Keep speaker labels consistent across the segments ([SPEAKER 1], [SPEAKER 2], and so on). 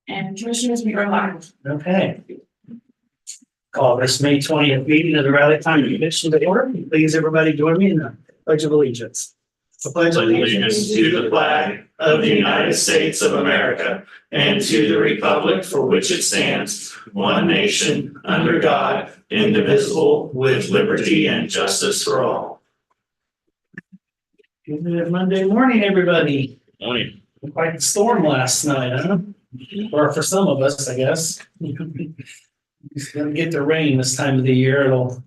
[SPEAKER 1] And Commissioners, we are live.
[SPEAKER 2] Okay. Call this May 20th meeting of the Riley County Commission to order. Please, everybody join me in the Pledge of Allegiance. I pledge
[SPEAKER 3] Allegiance to the flag of the United States of America and to the republic for which it stands, one nation, under God, indivisible, with liberty and justice for all.
[SPEAKER 2] Good Monday morning, everybody.
[SPEAKER 3] Morning.
[SPEAKER 2] Quite the storm last night, huh? Or for some of us, I guess. It's gonna get the rain this time of the year. It'll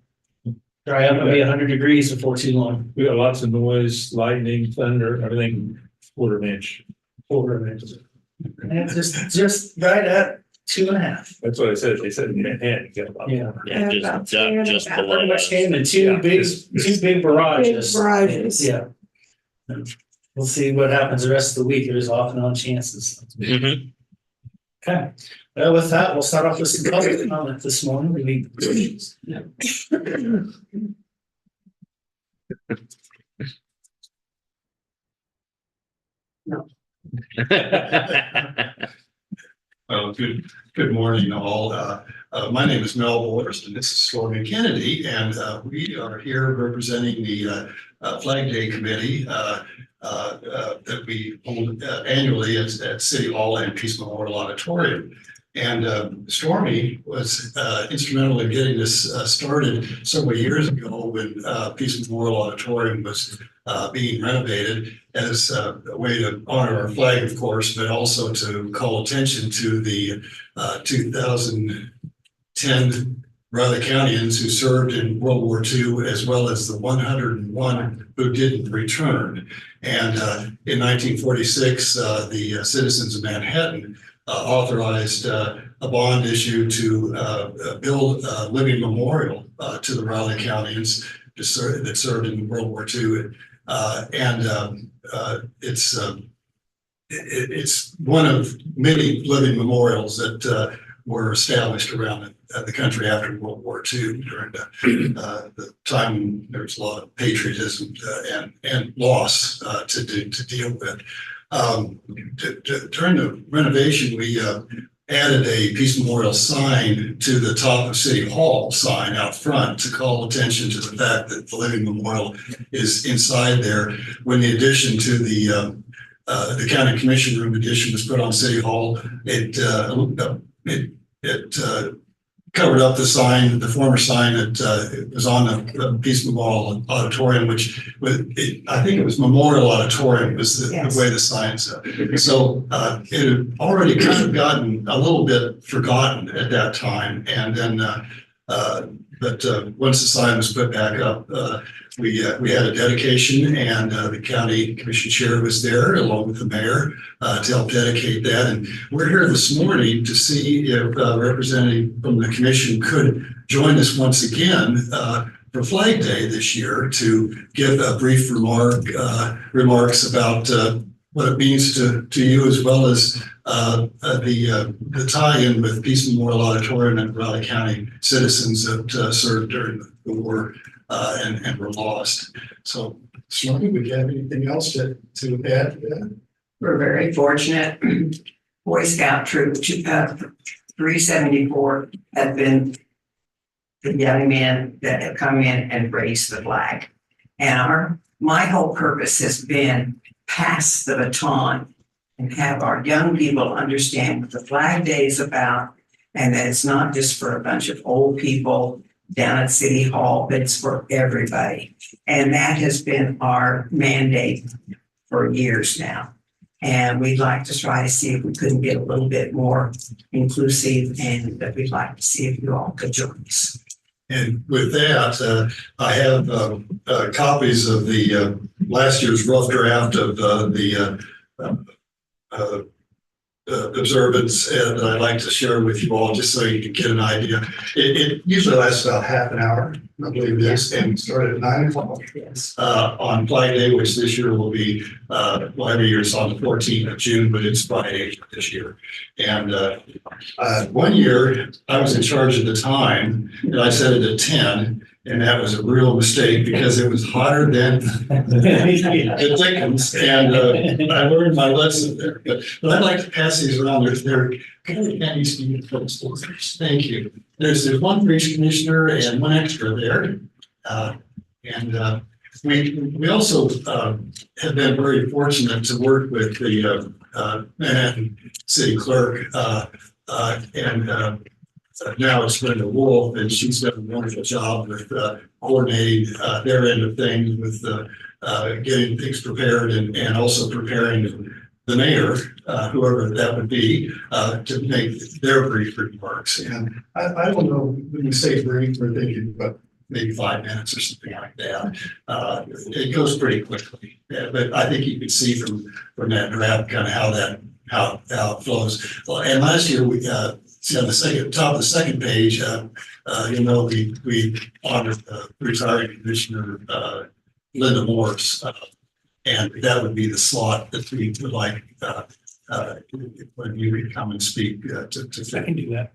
[SPEAKER 2] dry up and be 100 degrees before too long.
[SPEAKER 4] We got lots of noise, lightning, thunder, everything, quarter of an inch.
[SPEAKER 2] And it's just right at 2.5.
[SPEAKER 4] That's what I said. They said in Manhattan, you got about.
[SPEAKER 2] Yeah.
[SPEAKER 3] Yeah, just
[SPEAKER 2] Pretty
[SPEAKER 3] below
[SPEAKER 2] much
[SPEAKER 3] us.
[SPEAKER 2] came in two big barrages.
[SPEAKER 1] Big barrages.
[SPEAKER 2] Yeah. We'll see what happens the rest of the week. There's off and on chances.
[SPEAKER 3] Mhm.
[SPEAKER 2] Okay, well, with that, we'll start off with some public comment this morning. We need the questions.
[SPEAKER 5] Good morning, all. My name is Mel Boyers, and this is Stormy Kennedy, and we are here representing the Flag Day Committee that we hold annually at City Hall and Peace Memorial Auditorium. And Stormy was instrumental in getting this started several years ago when Peace Memorial Auditorium was being renovated as a way to honor our flag, of course, but also to call attention to the 2010 Riley Countyans who served in World War II, as well as the 101 who didn't return. And in 1946, the citizens of Manhattan authorized a bond issue to build a living memorial to the Riley Countyans that served in World War II. It's one of many living memorials that were established around the country after World War II during the time when there was a lot of patriotism and loss to deal with. During the renovation, we added a Peace Memorial sign to the top of City Hall sign out front to call attention to the fact that the living memorial is inside there. When the addition to the county commission room addition was put on City Hall, it covered up the sign, the former sign that was on the Peace Memorial Auditorium, which I think it was Memorial Auditorium was the way the sign's. So it had already kind of gotten a little bit forgotten at that time. And then, but once the sign was put back up, we had a dedication, and the county commission chair was there along with the mayor to help dedicate that. And we're here this morning to see if a representative from the commission could join us once again for Flag Day this year to give a brief remarks about what it means to you, as well as the tie-in with Peace Memorial Auditorium and Raleigh County citizens that served during the war and were lost. So, Stormy, would you have anything else to add to that?
[SPEAKER 6] We're very fortunate. Boy Scout Troop 374 have been the young men that have come in and raised the flag. And my whole purpose has been pass the baton and have our young people understand what the Flag Day is about, and that it's not just for a bunch of old people down at City Hall, but it's for everybody. And that has been our mandate for years now. And we'd like to try to see if we couldn't get a little bit more inclusive, and that we'd like to see if you all could join us.
[SPEAKER 5] And with that, I have copies of the last year's rough draft of the observance, and I'd like to share with you all just so you can get an idea. It usually lasts about half an hour, I believe it is, and start at 9 o'clock
[SPEAKER 6] Yes.
[SPEAKER 5] on Flag Day, which this year will be, well, every year it's on the 14th of June, but it's Friday this year. And one year I was in charge at the time, and I set it at 10. And that was a real mistake because it was hotter than the Dickens. And I learned my lesson there. But I'd like to pass these around. They're kind of candy speed principles. Thank you. There's one for each commissioner and one extra there. We also have been very fortunate to work with the Manhattan City Clerk now it's Brenda Wolf, and she's done a wonderful job with coordinating their end of things with getting things prepared and also preparing the mayor, whoever that would be, to make their brief remarks. And I don't know when you say brief, we're thinking about maybe 5 minutes or something like that. It goes pretty quickly, but I think you can see from that draft kind of how it flows. Well, and last year we see on the top of the second page, we honored retired Commissioner Linda Morse, and that would be the slot that we would like when you would come and speak to.
[SPEAKER 2] I can do that.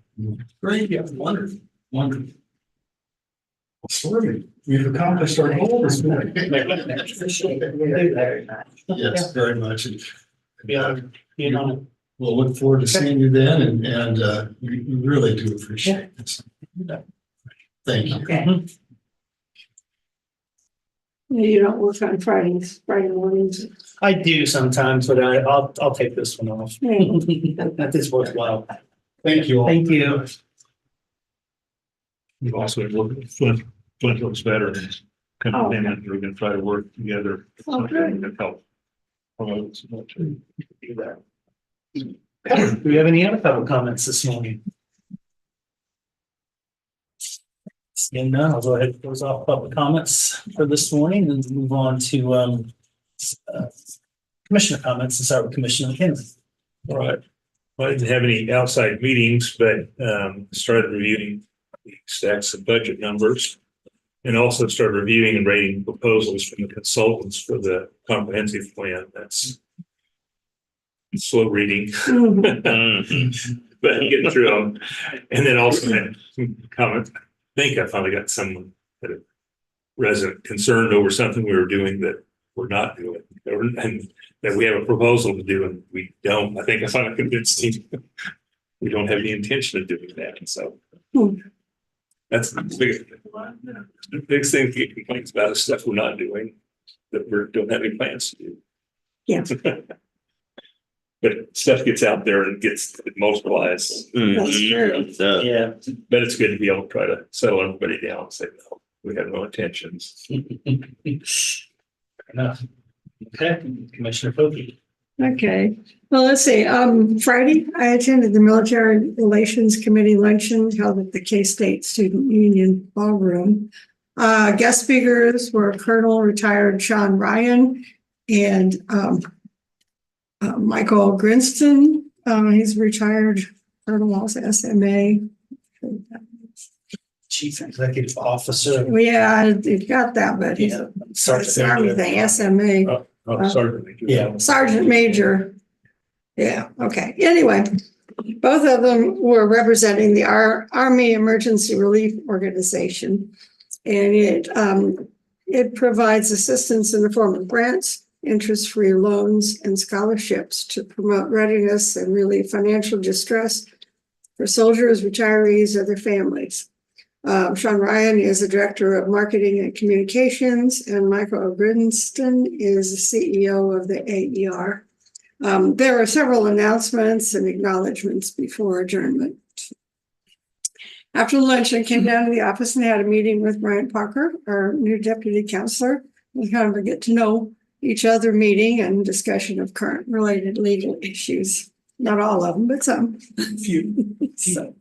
[SPEAKER 5] Great, yeah, wonderful, wonderful. Sorry, we've accomplished our goal this morning. Yes, very much.
[SPEAKER 2] Yeah,
[SPEAKER 5] We'll look forward to seeing you then, and we really do appreciate it. Thank you.
[SPEAKER 6] Okay.
[SPEAKER 1] You don't work on Friday mornings.
[SPEAKER 2] I do sometimes, but I'll take this one off. That is worthwhile.
[SPEAKER 5] Thank you all.
[SPEAKER 2] Thank you.
[SPEAKER 4] We've also been working with Flint Hills veterans coming in, and we're gonna try to work together.
[SPEAKER 1] Oh, good.
[SPEAKER 4] To help promote so much.
[SPEAKER 2] Do that. Do we have any other public comments this morning? Seeing none, I'll go ahead and close off public comments for this morning and move on to commissioner comments and start with Commissioner McKinley.
[SPEAKER 4] All right. Well, I didn't have any outside meetings, but started reviewing the stacks of budget numbers and also started reviewing and rating proposals from the consultants for the comprehensive plan. That's slow reading, but getting through them. And then also had some comments. I think I finally got someone that a resident concerned over something we were doing that we're not doing, and that we have a proposal to do and we don't. I think I finally convinced him we don't have any intention of doing that. And so that's the biggest thing to get complaints about is stuff we're not doing that we don't have any plans to do.
[SPEAKER 1] Yeah.
[SPEAKER 4] But stuff gets out there and gets multiplies.
[SPEAKER 1] That's true.
[SPEAKER 2] Yeah.
[SPEAKER 4] But it's good to be able to try to settle everybody down and say, no, we have no intentions.
[SPEAKER 2] Enough. Okay, Commissioner Fogarty.
[SPEAKER 1] Okay, well, let's see, Friday, I attended the Military Relations Committee luncheon held at the K-State Student Union Ballroom. Guest speakers were Colonel retired Sean Ryan and Michael Grinston. He's retired Colonel also SMA.
[SPEAKER 2] Chief Executive Officer.
[SPEAKER 1] Well, yeah, I got that, but he's everything, SMA.
[SPEAKER 4] Sorry.
[SPEAKER 2] Yeah.
[SPEAKER 1] Sergeant Major. Yeah, okay. Anyway, both of them were representing the Army Emergency Relief Organization. And it provides assistance in the form of grants, interest-free loans, and scholarships to promote readiness and relieve financial distress for soldiers, retirees, or their families. Sean Ryan is the Director of Marketing and Communications, and Michael Grinston is the CEO of the AER. There are several announcements and acknowledgements before adjournment. After lunch, I came down to the office and had a meeting with Brian Parker, our new deputy counselor. It was kind of a get to know each other meeting and discussion of current related legal issues. Not all of them, but some. Few. So.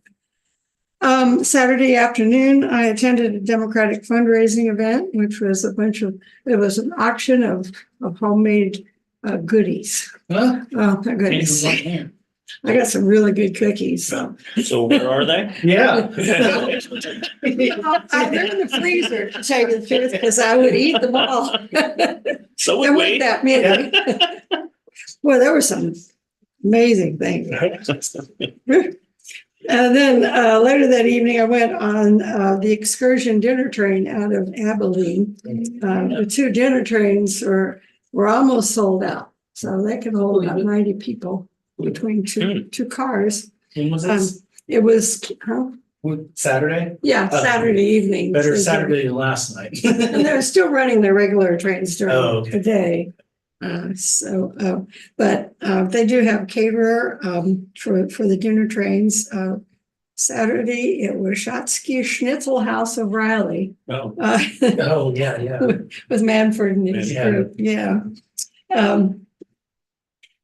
[SPEAKER 1] Saturday afternoon, I attended a Democratic fundraising event, which was it was an auction of homemade goodies.
[SPEAKER 2] Huh?
[SPEAKER 1] Oh, my goodness. I got some really good cookies. So
[SPEAKER 3] So where are they?
[SPEAKER 2] Yeah.
[SPEAKER 1] they're in the freezer, to tell you the truth, because I would eat them all.
[SPEAKER 3] So
[SPEAKER 1] There weren't that many. Well, there were some amazing things. And then later that evening, I went on the excursion dinner train out of Abilene. The two dinner trains were almost sold out. So they could hold about 90 people between two cars.
[SPEAKER 2] When was this?
[SPEAKER 1] It was,
[SPEAKER 2] Saturday?
[SPEAKER 1] yeah, Saturday evening.
[SPEAKER 2] Better Saturday than last night.
[SPEAKER 1] And they're still running their regular trains
[SPEAKER 2] Oh,
[SPEAKER 1] during
[SPEAKER 2] okay.
[SPEAKER 1] the day. But they do have caterer for the dinner trains. Saturday, it was Shotsky Schnitzel House of Riley.
[SPEAKER 2] Oh,
[SPEAKER 1] uh,
[SPEAKER 2] oh, yeah.
[SPEAKER 1] With Manford and his
[SPEAKER 2] Yeah.
[SPEAKER 1] group, yeah.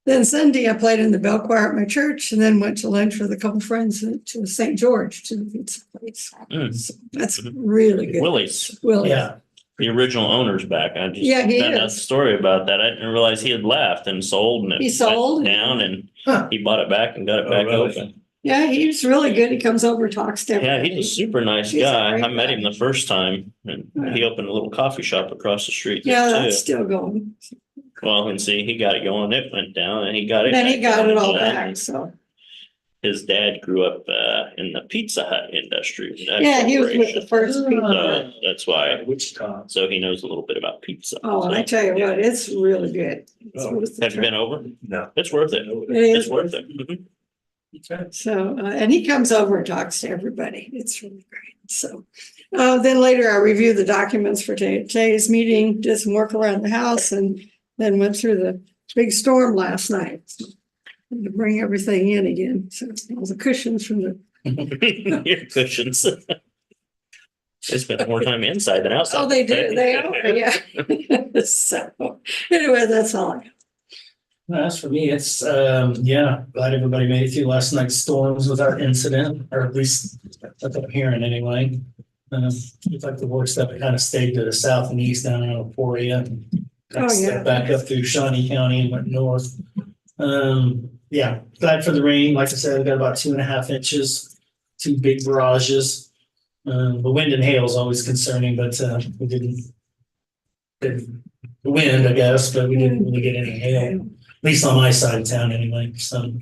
[SPEAKER 1] Then Sunday, I played in the bell choir at my church and then went to lunch with a couple friends to St. George to the pizza place. So that's really good.
[SPEAKER 7] Willie's,
[SPEAKER 1] Willie.
[SPEAKER 2] Yeah.
[SPEAKER 7] the original owner's back. I just
[SPEAKER 1] Yeah, he
[SPEAKER 7] found out the
[SPEAKER 1] is.
[SPEAKER 7] story about that. I didn't realize he had left and sold and it
[SPEAKER 1] He
[SPEAKER 7] went
[SPEAKER 1] sold?
[SPEAKER 7] down and
[SPEAKER 2] Huh.
[SPEAKER 7] he bought it back and got it
[SPEAKER 4] Oh,
[SPEAKER 7] back
[SPEAKER 4] really?
[SPEAKER 7] open.
[SPEAKER 1] Yeah, he's really good. He comes over, talks to
[SPEAKER 7] Yeah,
[SPEAKER 1] everybody.
[SPEAKER 7] he's a super nice
[SPEAKER 1] He's a
[SPEAKER 7] guy.
[SPEAKER 1] great
[SPEAKER 7] I met
[SPEAKER 1] guy.
[SPEAKER 7] him the first time and he opened a little coffee shop across the street
[SPEAKER 1] Yeah,
[SPEAKER 7] there
[SPEAKER 1] that's
[SPEAKER 7] too.
[SPEAKER 1] still going.
[SPEAKER 7] Well, and see, he got it going. It went down and he got it.
[SPEAKER 1] Then he
[SPEAKER 7] back
[SPEAKER 1] got
[SPEAKER 7] going
[SPEAKER 1] it all
[SPEAKER 7] again.
[SPEAKER 1] back, so.
[SPEAKER 7] His dad grew up in the Pizza Hut industry. that
[SPEAKER 1] Yeah, he was with
[SPEAKER 7] corporation.
[SPEAKER 1] the first people.
[SPEAKER 7] So that's why.
[SPEAKER 2] Wichita.
[SPEAKER 7] So he knows a little bit about pizza.
[SPEAKER 1] Oh, and I
[SPEAKER 7] So,
[SPEAKER 1] tell you what, it's really good. It's
[SPEAKER 4] Oh,
[SPEAKER 1] worth the
[SPEAKER 7] have you been over?
[SPEAKER 4] No.
[SPEAKER 7] It's worth it.
[SPEAKER 1] trip. It is
[SPEAKER 7] It's worth it. Mhm.
[SPEAKER 1] So, and he comes over and talks to everybody. It's really great. So, then later I reviewed the documents for today's meeting, did some work around the house and then went through the big storm last night. To bring everything in again. So all the cushions from the,
[SPEAKER 7] Your cushions. They spend more time inside than outside.
[SPEAKER 1] oh, they do, they are, yeah. So, anyway, that's all I got.
[SPEAKER 2] As for me, it's, yeah, glad everybody made it through last night's storms without incident, or at least that's what I'm hearing anyway. It's like the worst stuff, it kind of stayed to the south and east down in Emporia.
[SPEAKER 1] Oh, yeah.
[SPEAKER 2] Stepped back up through Shawnee County and went north. Yeah, glad for the rain. Like I said, we got about 2.5 inches, 2 big barrages. The wind and hail is always concerning, but we didn't. The wind, I guess, but we didn't really get any hail, at least on my side of town anyway. So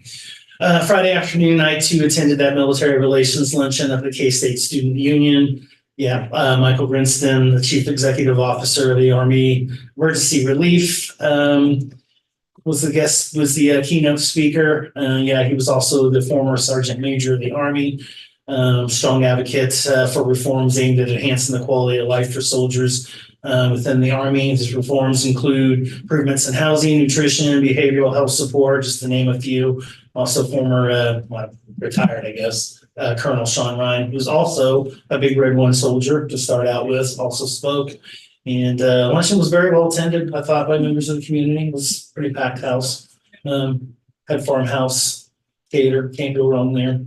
[SPEAKER 2] Friday afternoon, I too attended that military relations luncheon at the K-State Student Union. Yeah, Michael Grinston, the Chief Executive Officer of the Army Emergency Relief, was the keynote speaker. Yeah, he was also the former Sergeant Major of the Army. Strong advocate for reforms aimed at enhancing the quality of life for soldiers within the Army. His reforms include improvements in housing, nutrition, behavioral health support, just to name a few. Also former, retired, I guess, Colonel Sean Ryan, who's also a Big Red One soldier to start out with, also spoke. And luncheon was very well attended, I thought, by members of the community. It was a pretty packed house. Had farmhouse cater, can't go wrong there.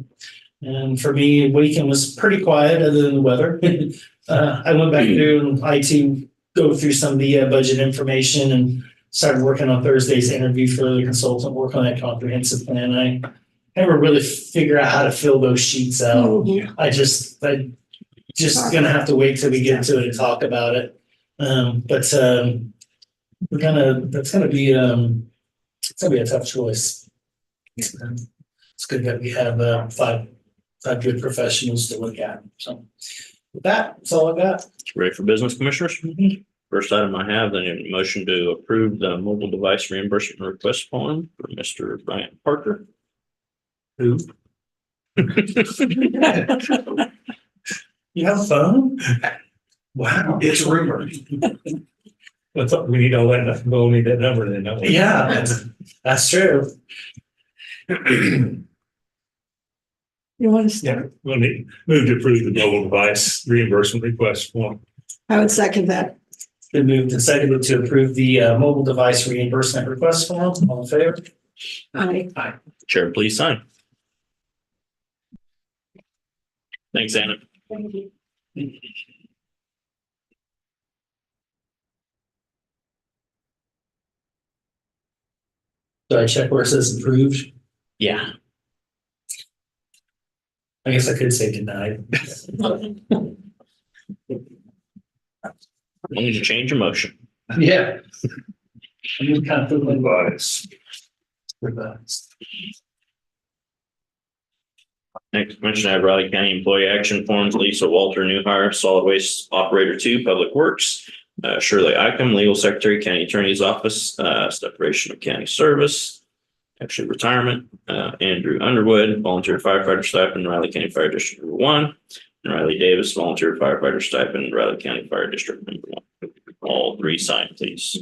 [SPEAKER 2] And for me, the weekend was pretty quiet other than the weather. I went back to IT, go through some of the budget information and started working on Thursday's interview for the consultant, work on that comprehensive plan. I never really figure out how to fill those sheets out.
[SPEAKER 1] Mhm.
[SPEAKER 2] I just gonna have to wait till we get to it and talk about it. That's gonna be a tough choice. It's good that we have five good professionals to look at. So with that, that's all I got.
[SPEAKER 7] Ready for business, commissioners? First item I have, then a motion to approve the mobile device reimbursement request form for Mr. Brian Parker.
[SPEAKER 2] Who? You have a phone? Wow.
[SPEAKER 3] It's rumored.
[SPEAKER 4] We need all that, we'll need that number then, don't we?
[SPEAKER 2] Yeah, that's true.
[SPEAKER 1] You want to start?
[SPEAKER 4] Yeah, we'll need, move to approve the mobile device reimbursement request form.
[SPEAKER 1] I would second that.
[SPEAKER 2] Been moved and seconded to approve the mobile device reimbursement request form. All in favor?
[SPEAKER 1] Aye.
[SPEAKER 7] Chair, please sign. Thanks, Anna.
[SPEAKER 2] Do I check where it says approved?
[SPEAKER 7] Yeah.
[SPEAKER 2] I guess I could say denied.
[SPEAKER 7] As long as you change your motion.
[SPEAKER 2] Yeah. I'm just kind of feeling biased. Revised.
[SPEAKER 7] Next, mention I have Riley County Employee Action Forms, Lisa Walter Newhire, Solid Waste Operator 2, Public Works. Shirley Icom, Legal Secretary, County Attorney's Office, separation of county service, actually retirement. Andrew Underwood, volunteer firefighter stipend, Riley County Fire District Number 1. And Riley Davis, volunteer firefighter stipend, Riley County Fire District Number 1. All three signed, please.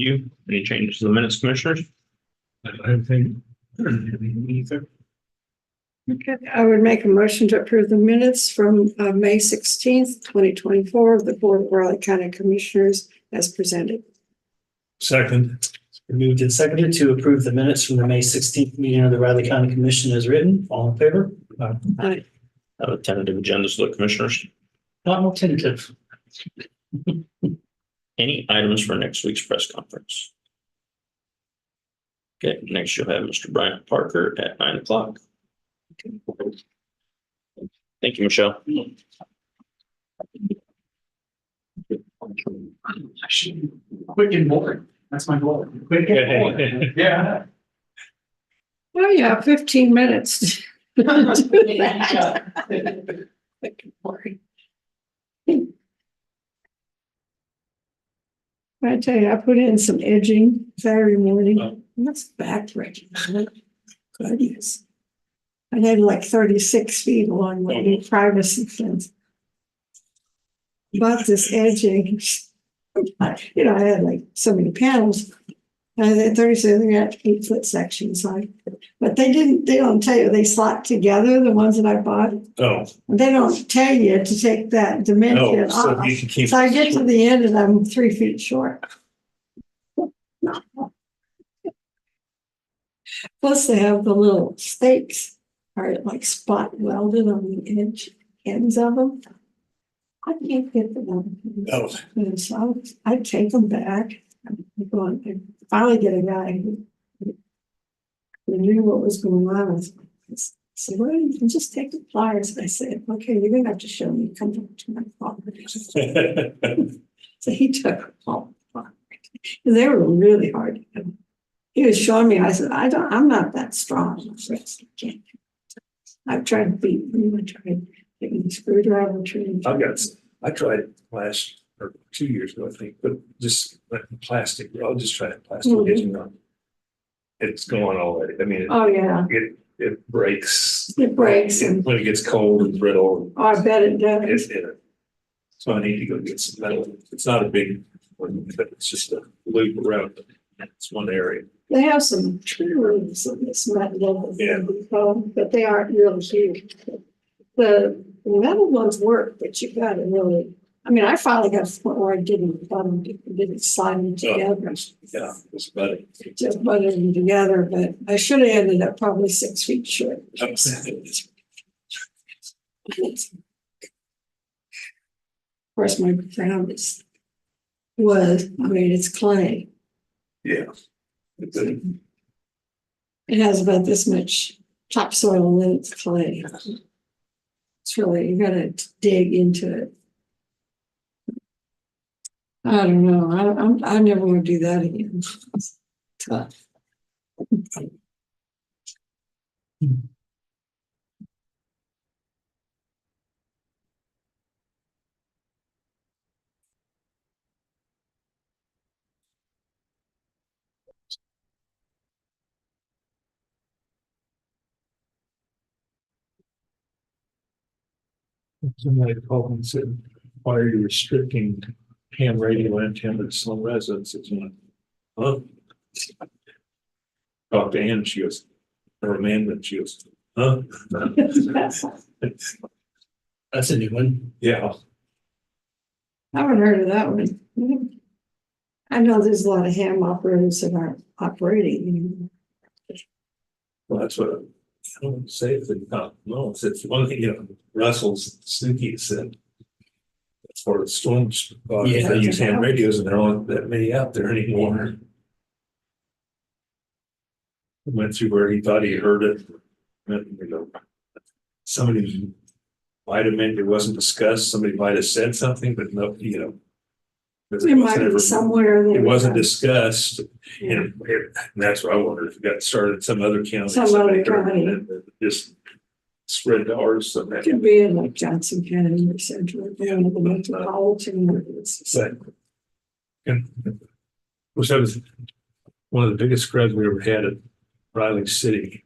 [SPEAKER 7] Any changes to the minutes, commissioners?
[SPEAKER 4] I think. Either.
[SPEAKER 1] Okay, I would make a motion to approve the minutes from May 16th, 2024 of the Board of Raleigh County Commissioners as presented.
[SPEAKER 4] Second.
[SPEAKER 2] Moved and seconded to approve the minutes from the May 16th meeting of the Riley County Commission as written. All in favor?
[SPEAKER 1] Aye.
[SPEAKER 7] Have a tentative agenda, so the commissioners.
[SPEAKER 2] Not more tentative.
[SPEAKER 7] Any items for next week's press conference? Okay, next you'll have Mr. Bryant Parker at 9 o'clock. Thank you, Michelle.
[SPEAKER 3] Quick and boring. That's my goal. Quick and boring. Yeah.
[SPEAKER 1] Well, you have 15 minutes to do that. I tell you, I put in some edging Saturday morning. And that's backbreaking. Goodness. I had like 36 feet along my new privacy fence. But this edging, I had like so many panels. And I had 36, they got 8-foot sections. But they don't tell you, they slot together, the ones that I bought.
[SPEAKER 4] Oh,
[SPEAKER 1] They don't tell you to take that dimension
[SPEAKER 4] no, so
[SPEAKER 1] off.
[SPEAKER 4] you can keep.
[SPEAKER 1] So I get to the end and I'm 3 feet short. Plus they have the little stakes are like spot welded on the ends of them. I can't get them.
[SPEAKER 4] Oh.
[SPEAKER 1] And so I take them back. I'm going to finally get a guy who knew what was going on. I said, well, you can just take the pliers. And I said, okay, you're gonna have to show me, come to my father. So he took them all apart. And they were really hard to do. He was showing me, I said, I'm not that strong. I can't. I've tried to beat them. I tried taking the screwdriver tree.
[SPEAKER 4] I tried last, or 2 years ago, I think, but just like plastic, I'll just try plastic
[SPEAKER 1] Mhm.
[SPEAKER 4] engine on. It's going already. I mean,
[SPEAKER 1] Oh, yeah,
[SPEAKER 4] it breaks.
[SPEAKER 1] it breaks and,
[SPEAKER 4] When it gets cold and brittle,
[SPEAKER 1] oh, I bet it does.
[SPEAKER 4] so I need to go get some metal. It's not a big one, but it's just a loop around. It's one area.
[SPEAKER 1] They have some tree roots in this metal,
[SPEAKER 4] Yeah.
[SPEAKER 1] but they aren't really huge. The metal ones work, but you gotta really, I mean, I finally got to the point where I didn't slide them together.
[SPEAKER 4] Yeah, it's better.
[SPEAKER 1] Just butted them together, but I should have ended up probably 6 feet short. Of course, my ground it's clay.
[SPEAKER 4] Yeah. It's a-
[SPEAKER 1] It has about this much topsoil and then it's clay. It's really, you gotta dig into it. I don't know, I never want to do that again. It's tough.
[SPEAKER 4] Somebody called and said, why are you restricting ham radio antennas on residences? And I went, huh? Talked to Ann, she goes, or Amanda, she goes, huh?
[SPEAKER 2] That's a new one.
[SPEAKER 4] Yeah,
[SPEAKER 1] I haven't heard of that one. I know there's a lot of ham operators that aren't operating.
[SPEAKER 4] well, that's what I don't say if it's not, no, it's one thing, Russell's Snooki said. For the storms,
[SPEAKER 2] Yeah.
[SPEAKER 4] they use ham radios and there aren't that many out there anymore. Went through where he thought he heard it. And, somebody might have meant it wasn't discussed, somebody might have said something, but no, because
[SPEAKER 1] It might be somewhere.
[SPEAKER 4] It
[SPEAKER 1] there.
[SPEAKER 4] wasn't discussed,
[SPEAKER 1] Yeah.
[SPEAKER 4] and that's what I wondered if it got started in some other county.
[SPEAKER 1] Some
[SPEAKER 4] somebody
[SPEAKER 1] other
[SPEAKER 4] heard it
[SPEAKER 1] county.
[SPEAKER 4] and it Just spread to ours, so that.
[SPEAKER 1] Could be in like Johnson County or Central, one of the metropolitan areas.
[SPEAKER 4] But, and, which that was one of the biggest crowds we ever had at Riley City.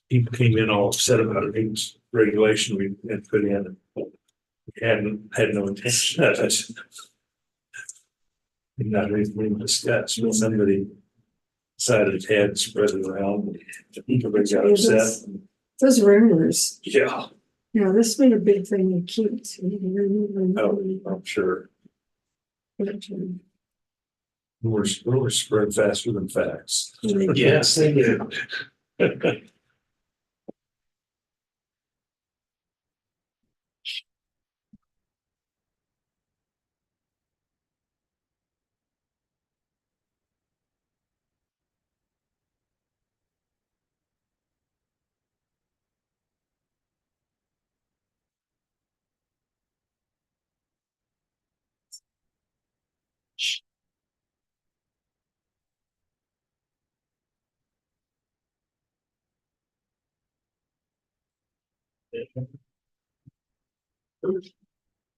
[SPEAKER 4] People came in all upset about a new regulation we had put in. We had no intention of it. Not really discussed, but somebody decided it had spread it around. Everybody got upset.
[SPEAKER 1] Those rumors,
[SPEAKER 4] Yeah,
[SPEAKER 1] this has been a big thing to keep.
[SPEAKER 4] I'm sure. Rumors spread faster than facts.
[SPEAKER 2] Yes, they do.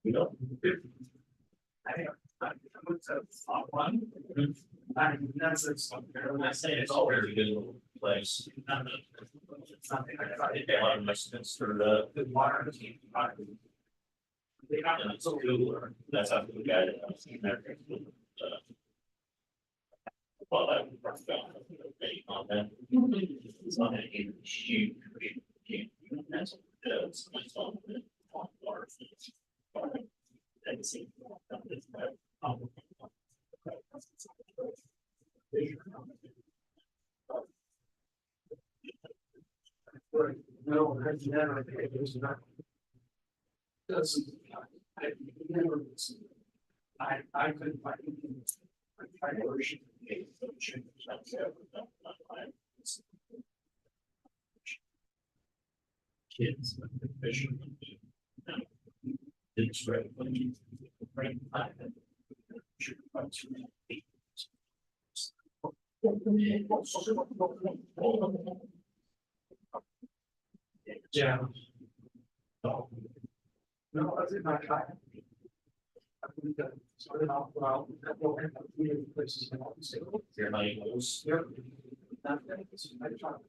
[SPEAKER 4] You know,
[SPEAKER 7] I say it's all very good little place. Something I thought it must have stirred up. Good water. And it's cooler. That's how the guy that I was in there. Well, I found on that. It's not a huge. That's it's on water.
[SPEAKER 3] No, that's never, it was not. Doesn't, I never, I couldn't find anything. I tried to worship.
[SPEAKER 7] Kids. Fishing. Didn't spread.
[SPEAKER 2] Yeah.
[SPEAKER 3] No, I did not try. I think that started off well, that will end up being places in all the state.
[SPEAKER 7] Your money goes.
[SPEAKER 3] Yep. I tried.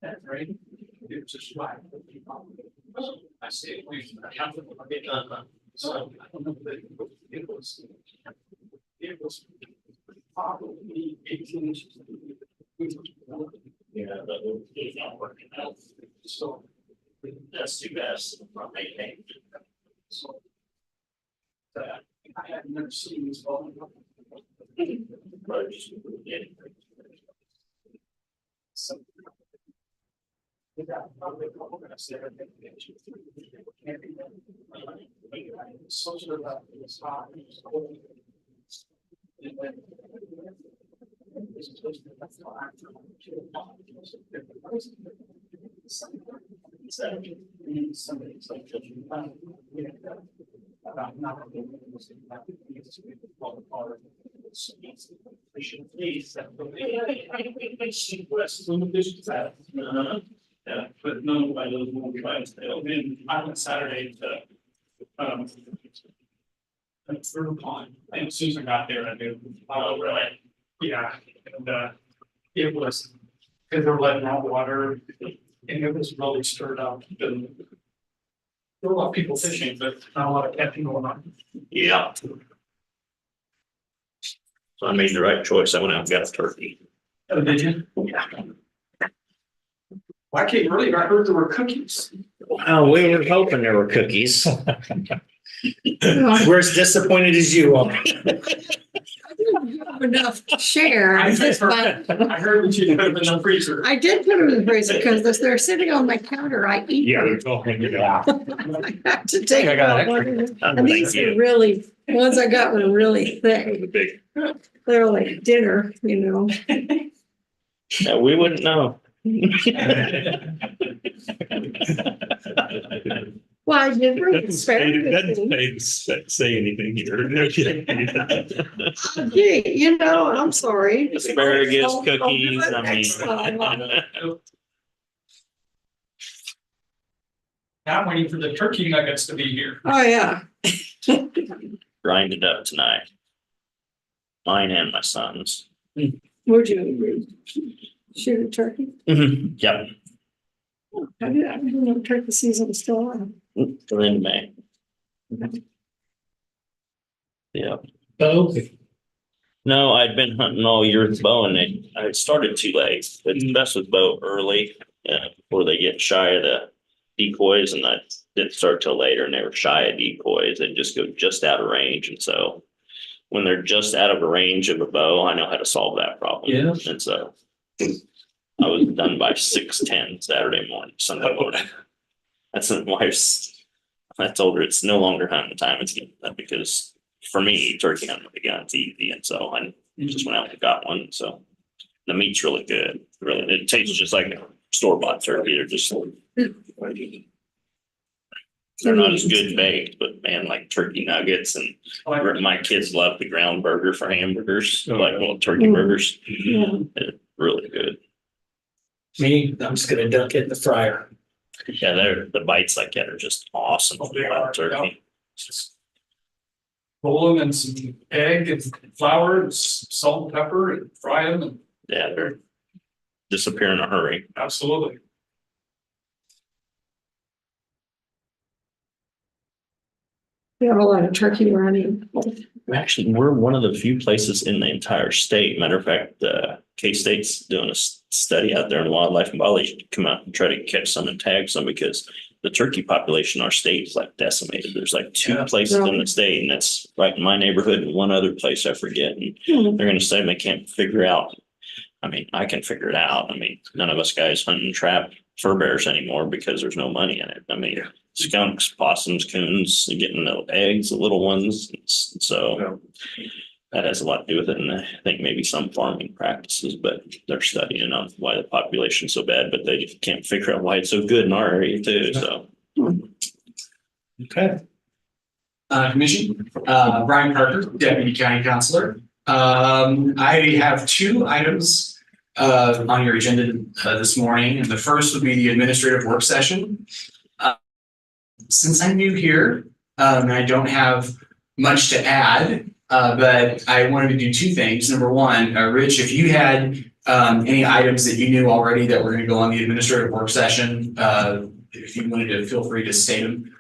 [SPEAKER 3] That's right. It's just right. I stayed away from that. So I don't know that it was. It was probably 18 inches.
[SPEAKER 7] Yeah, but it's not working out.
[SPEAKER 3] So
[SPEAKER 7] That's too bad. From maintaining.
[SPEAKER 3] so. I had never seen this ball.
[SPEAKER 7] But just, yeah.
[SPEAKER 3] So. Without probably a couple minutes there, I think they should. Can't be done. Social about this hot. It's cold. And then. It's supposed to be that's not actually. Somebody's like. About not being able to. Fall apart. Please. West, yeah, but none by those will be by sale. Then I went Saturday to Through Pond, and Susan got there, I knew.
[SPEAKER 7] Oh, really?
[SPEAKER 3] Yeah, and it was, because they were letting out water, and it was really stirred up. And there were a lot of people fishing, but not a lot of catching going on.
[SPEAKER 7] Yeah. So I made the right choice. I went out and got a turkey.
[SPEAKER 3] Oh, did you?
[SPEAKER 7] Yeah.
[SPEAKER 3] Well, I can't believe I heard there were cookies.
[SPEAKER 7] Oh, we were hoping there were cookies.
[SPEAKER 2] We're as disappointed as you are.
[SPEAKER 1] Enough to share.
[SPEAKER 3] I
[SPEAKER 1] But
[SPEAKER 3] heard that you put them in the freezer.
[SPEAKER 1] I did put them in the freezer because they're sitting on my counter. I eat
[SPEAKER 4] Yeah,
[SPEAKER 1] them.
[SPEAKER 4] they're talking about.
[SPEAKER 1] I have to take
[SPEAKER 2] I got
[SPEAKER 1] them
[SPEAKER 2] an
[SPEAKER 1] out. And these are really, the ones I got were really thick.
[SPEAKER 4] The big.
[SPEAKER 1] They're like dinner, you know.
[SPEAKER 7] Yeah, we wouldn't know.
[SPEAKER 1] Well, I did bring
[SPEAKER 4] Doesn't say anything here.
[SPEAKER 1] Gee, you know, I'm sorry.
[SPEAKER 7] Asparagus,
[SPEAKER 1] I'll do it
[SPEAKER 7] cookies, I
[SPEAKER 1] next time.
[SPEAKER 7] mean.
[SPEAKER 3] Now I'm waiting for the turkey nuggets to be here.
[SPEAKER 1] Oh, yeah.
[SPEAKER 7] Grind it up tonight. Mine and my son's.
[SPEAKER 1] Would you shoot a turkey?
[SPEAKER 7] Yep,
[SPEAKER 1] I didn't know turkey season was still on.
[SPEAKER 7] till the end of May. Yeah.
[SPEAKER 2] Bo,
[SPEAKER 7] No, I'd been hunting all year with bow and I had started too late. It's best with bow early, before they get shy of the decoys, and I didn't start till later and they were shy of decoys. They just go just out of range. And so when they're just out of a range of a bow, I know how to solve that problem.
[SPEAKER 2] Yeah.
[SPEAKER 7] And so I was done by 6:10 Saturday morning, Sunday morning. That's my wife's. I told her it's no longer hunting time. It's because for me, turkey hunting with a gun's easy, and so I just went out and got one. So the meat's really good. Really, it tastes just like a store-bought turkey. They're just they're not as good baked, but man, like turkey nuggets and my kids love the ground burger for hamburgers, like little turkey burgers.
[SPEAKER 1] Yeah.
[SPEAKER 7] They're really good.
[SPEAKER 2] me, I'm just gonna dunk it in the fryer.
[SPEAKER 7] Yeah, the bites like that are just awesome.
[SPEAKER 3] They are,
[SPEAKER 7] on turkey.
[SPEAKER 3] Just roll them in some egg and flour and salt and pepper and fry them, and
[SPEAKER 7] Yeah, they're disappear in a hurry.
[SPEAKER 3] absolutely.
[SPEAKER 1] We have a lot of turkey running.
[SPEAKER 7] Actually, we're one of the few places in the entire state. Matter of fact, K-State's doing a study out there in wildlife and biology to come out and try to catch some and tag some, because the turkey population in our state is like decimated. There's like two places in the state, and that's right in my neighborhood and one other place I forget. And they're gonna say they can't figure out. I mean, I can figure it out. I mean, none of us guys hunt and trap fur bears anymore because there's no money in it. I mean, skunks, possums, coons, getting the eggs, the little ones. So that has a lot to do with it. And I think maybe some farming practices, but they're studying on why the population's so bad, but they can't figure out why it's so good in our area too. So.
[SPEAKER 2] Okay.
[SPEAKER 8] Commission, Brian Parker, Deputy County Counselor. I have two items on your agenda this morning, and the first would be the administrative work session. Since I'm new here, and I don't have much to add, but I wanted to do two things. Number one, Rich, if you had any items that you knew already that were going to go on the administrative work session, if you wanted to, feel free to state them,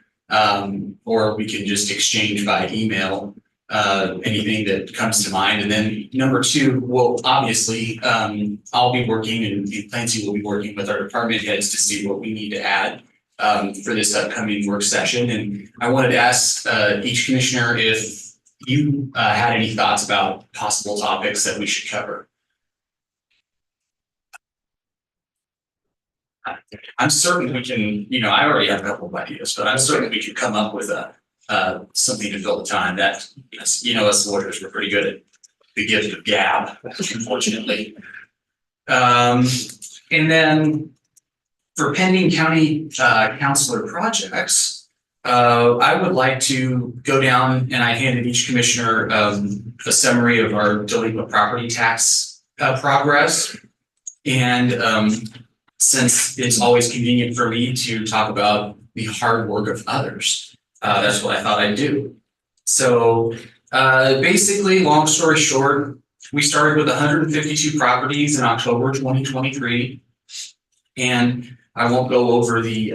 [SPEAKER 8] or we can just exchange by email anything that comes to mind. And then number two, well, obviously, I'll be working and Clancy will be working with our department heads to see what we need to add for this upcoming work session. And I wanted to ask each commissioner if you had any thoughts about possible topics that we should cover. I'm certain we can, I already have a couple of ideas, but I'm certain we could come up with something to fill the time. That, us lawyers, we're pretty good at the gift of gab, unfortunately. And then for pending county councilor projects, I would like to go down, and I handed each commissioner a summary of our delinquent property tax progress. And since it's always convenient for me to talk about the hard work of others, that's what I thought I'd do. So basically, long story short, we started with 152 properties in October 2023. And I won't go over the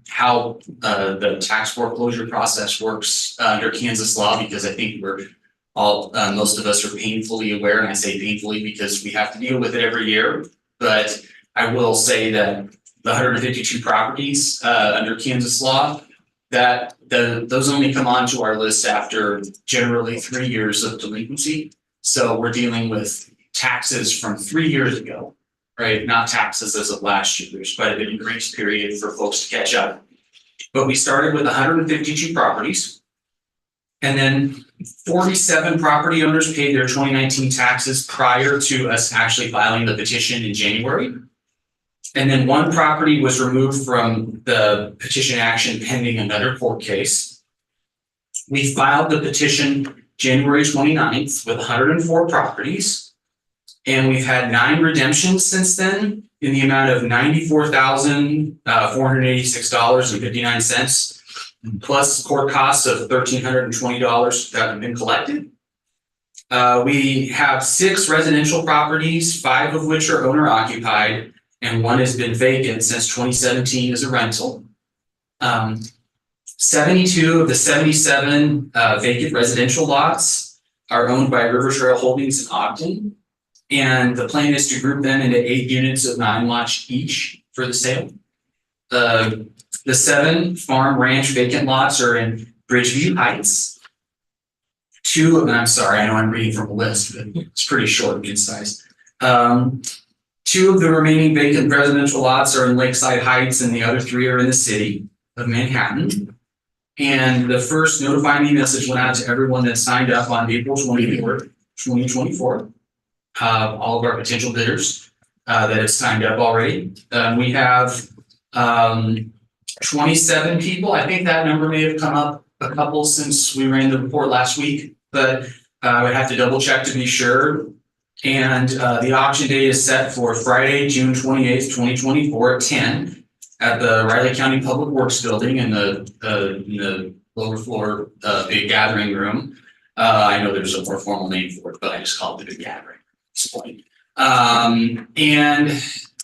[SPEAKER 8] how the tax foreclosure process works under Kansas law, because I think we're all, most of us are painfully aware, and I say painfully because we have to deal with it every year. But I will say that the 152 properties under Kansas law, that those only come onto our list after generally 3 years of delinquency. So we're dealing with taxes from 3 years ago, right? Not taxes as of last year. There's quite a bit of grace period for folks to catch up. But we started with 152 properties. And then 47 property owners paid their 2019 taxes prior to us actually filing the petition in January. And then one property was removed from the petition action pending another court case. We filed the petition January 29th with 104 properties. And we've had 9 redemptions since then in the amount of $94,486.59, plus court costs of $1,320 that have been collected. We have 6 residential properties, 5 of which are owner occupied, and 1 has been vacant since 2017 as a rental. 72 of the 77 vacant residential lots are owned by River Trail Holdings in Ogden. And the plan is to group them into 8 units of 9 lots each for the sale. The 7 farm ranch vacant lots are in Bridgeview Heights. 2 of them, I'm sorry, I know I'm reading from a list, but it's pretty short and concise. 2 of the remaining vacant residential lots are in Lakeside Heights, and the other 3 are in the city of Manhattan. And the first notify me message went out to everyone that signed up on April 24th, 2024. All of our potential bidders that have signed up already. We have 27 people. I think that number may have come up a couple since we ran the report last week, but I would have to double check to be sure. And the auction date is set for Friday, June 28th, 2024 at 10 at the Riley County Public Works Building in the lower floor big gathering room. I know there's a more formal name for it, but I just call it the big gathering. Point. And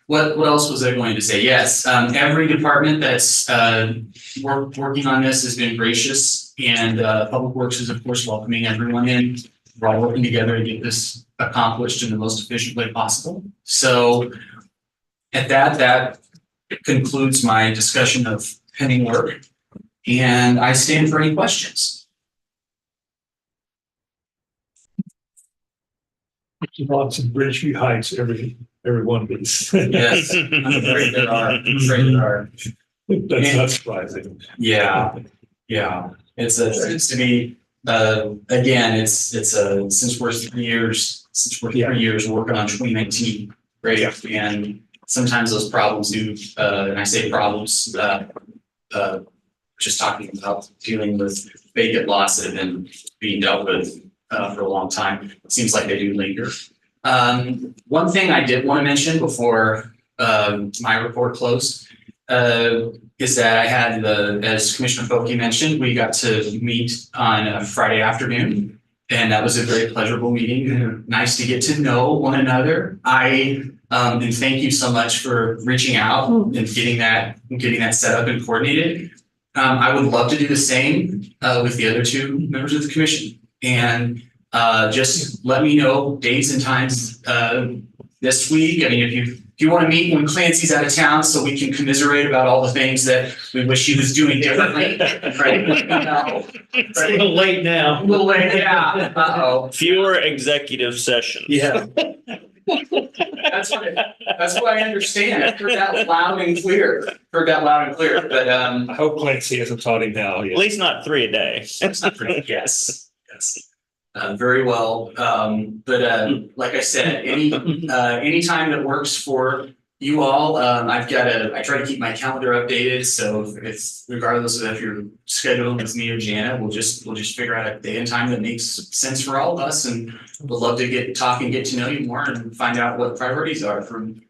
[SPEAKER 8] what else was I going to say? Yes, every department that's working on this has been gracious, and Public Works is of course welcoming everyone in. We're all working together to get this accomplished in the most efficient way possible. So at that concludes my discussion of pending work, and I stand for any questions.
[SPEAKER 4] Lots of Bridgeview Heights, every every one of these.
[SPEAKER 8] Yes, I'm afraid there are. I'm afraid there are.
[SPEAKER 4] That's not surprising.
[SPEAKER 8] Yeah, yeah. It seems to be, again, it's since we're 3 years, working on 2019, right? And sometimes those problems do, and I say problems, just talking about dealing with vacant lots that have been being dealt with for a long time. It seems like they do linger. One thing I did want to mention before my report closed is that I had as Commissioner Folke mentioned, we got to meet on a Friday afternoon, and that was a very pleasurable meeting. Nice to get to know one another. And thank you so much for reaching out and getting that set up and coordinated. I would love to do the same with the other two members of the commission, and just let me know days and times this week. I mean, if you want to meet when Clancy's out of town, so we can commiserate about all the things that we wish he was doing differently, right?
[SPEAKER 2] It's a little late now.
[SPEAKER 8] A little late, yeah. Uh-oh.
[SPEAKER 7] Fewer executive sessions.
[SPEAKER 2] Yeah.
[SPEAKER 8] That's what I understand. I heard that loud and clear. But
[SPEAKER 4] I hope Clancy hasn't taught him now
[SPEAKER 7] At
[SPEAKER 4] yet.
[SPEAKER 7] least not 3 a day.
[SPEAKER 8] yes. Very well. Like I said, any time that works for you all, I try to keep my calendar updated. So it's regardless of if you're scheduled with me or Jana, we'll just figure out a day and time that makes sense for all of us. And we'd love to get to know you more and find out what priorities are from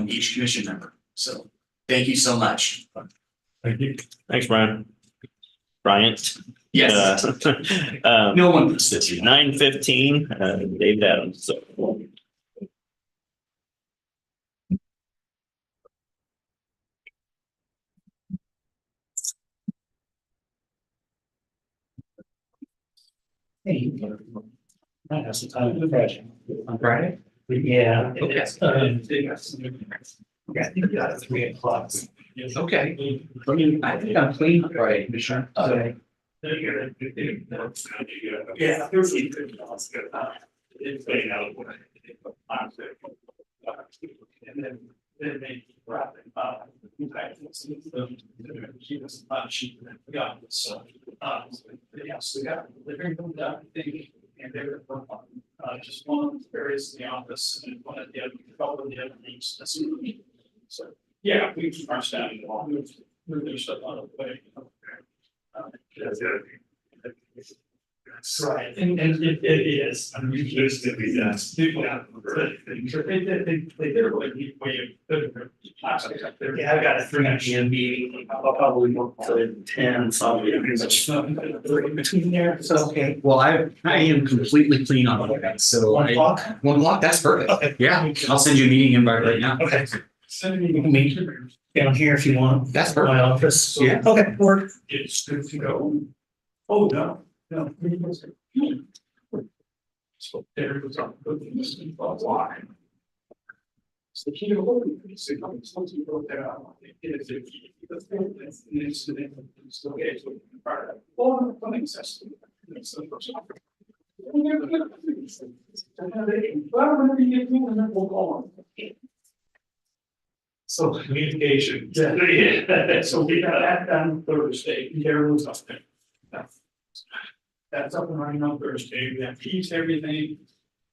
[SPEAKER 8] each commission member. So thank you so much.
[SPEAKER 4] Thank you.
[SPEAKER 7] Thanks, Brian. Bryant.
[SPEAKER 8] Yes.
[SPEAKER 7] Um,
[SPEAKER 8] No one puts this here.
[SPEAKER 7] 9:15, David Adams. So.
[SPEAKER 2] I have some time to fresh.
[SPEAKER 8] On Friday?
[SPEAKER 2] Yeah.
[SPEAKER 8] Okay.
[SPEAKER 2] I think you got it 3 o'clock.
[SPEAKER 8] Okay. I think I'm clean Friday, Commissioner.
[SPEAKER 2] Okay.
[SPEAKER 4] Yeah.
[SPEAKER 9] And they were just one of the areas in the office and one of the other, couple of the other things. So, yeah, we marched down and all moved their stuff out of the way. Right, and it is. I mean, just to be done. People have they did a really neat way of putting their.
[SPEAKER 2] Yeah, I've got a 3 p.m. meeting. I'll probably work till 10, so I'll be pretty much in between there. So,
[SPEAKER 8] Okay, well, I am completely clean on that, so.
[SPEAKER 2] 1 o'clock?
[SPEAKER 8] 1 o'clock, that's perfect.
[SPEAKER 2] Okay.
[SPEAKER 8] Yeah, I'll send you a meeting invite right now.
[SPEAKER 2] Okay.
[SPEAKER 9] Send
[SPEAKER 2] You
[SPEAKER 9] me
[SPEAKER 2] can meet down here if you want.
[SPEAKER 8] That's
[SPEAKER 2] My
[SPEAKER 8] perfect.
[SPEAKER 2] office.
[SPEAKER 8] Yeah.
[SPEAKER 2] Okay, work.
[SPEAKER 9] it's good to go. Oh, no. So there was a why. So he something wrote that out. It is an incident. So it's part of all the funding system. It's the first. So communication. Yeah. So we got that done Thursday. There was something. That's up and running on Thursday. We have pieced everything.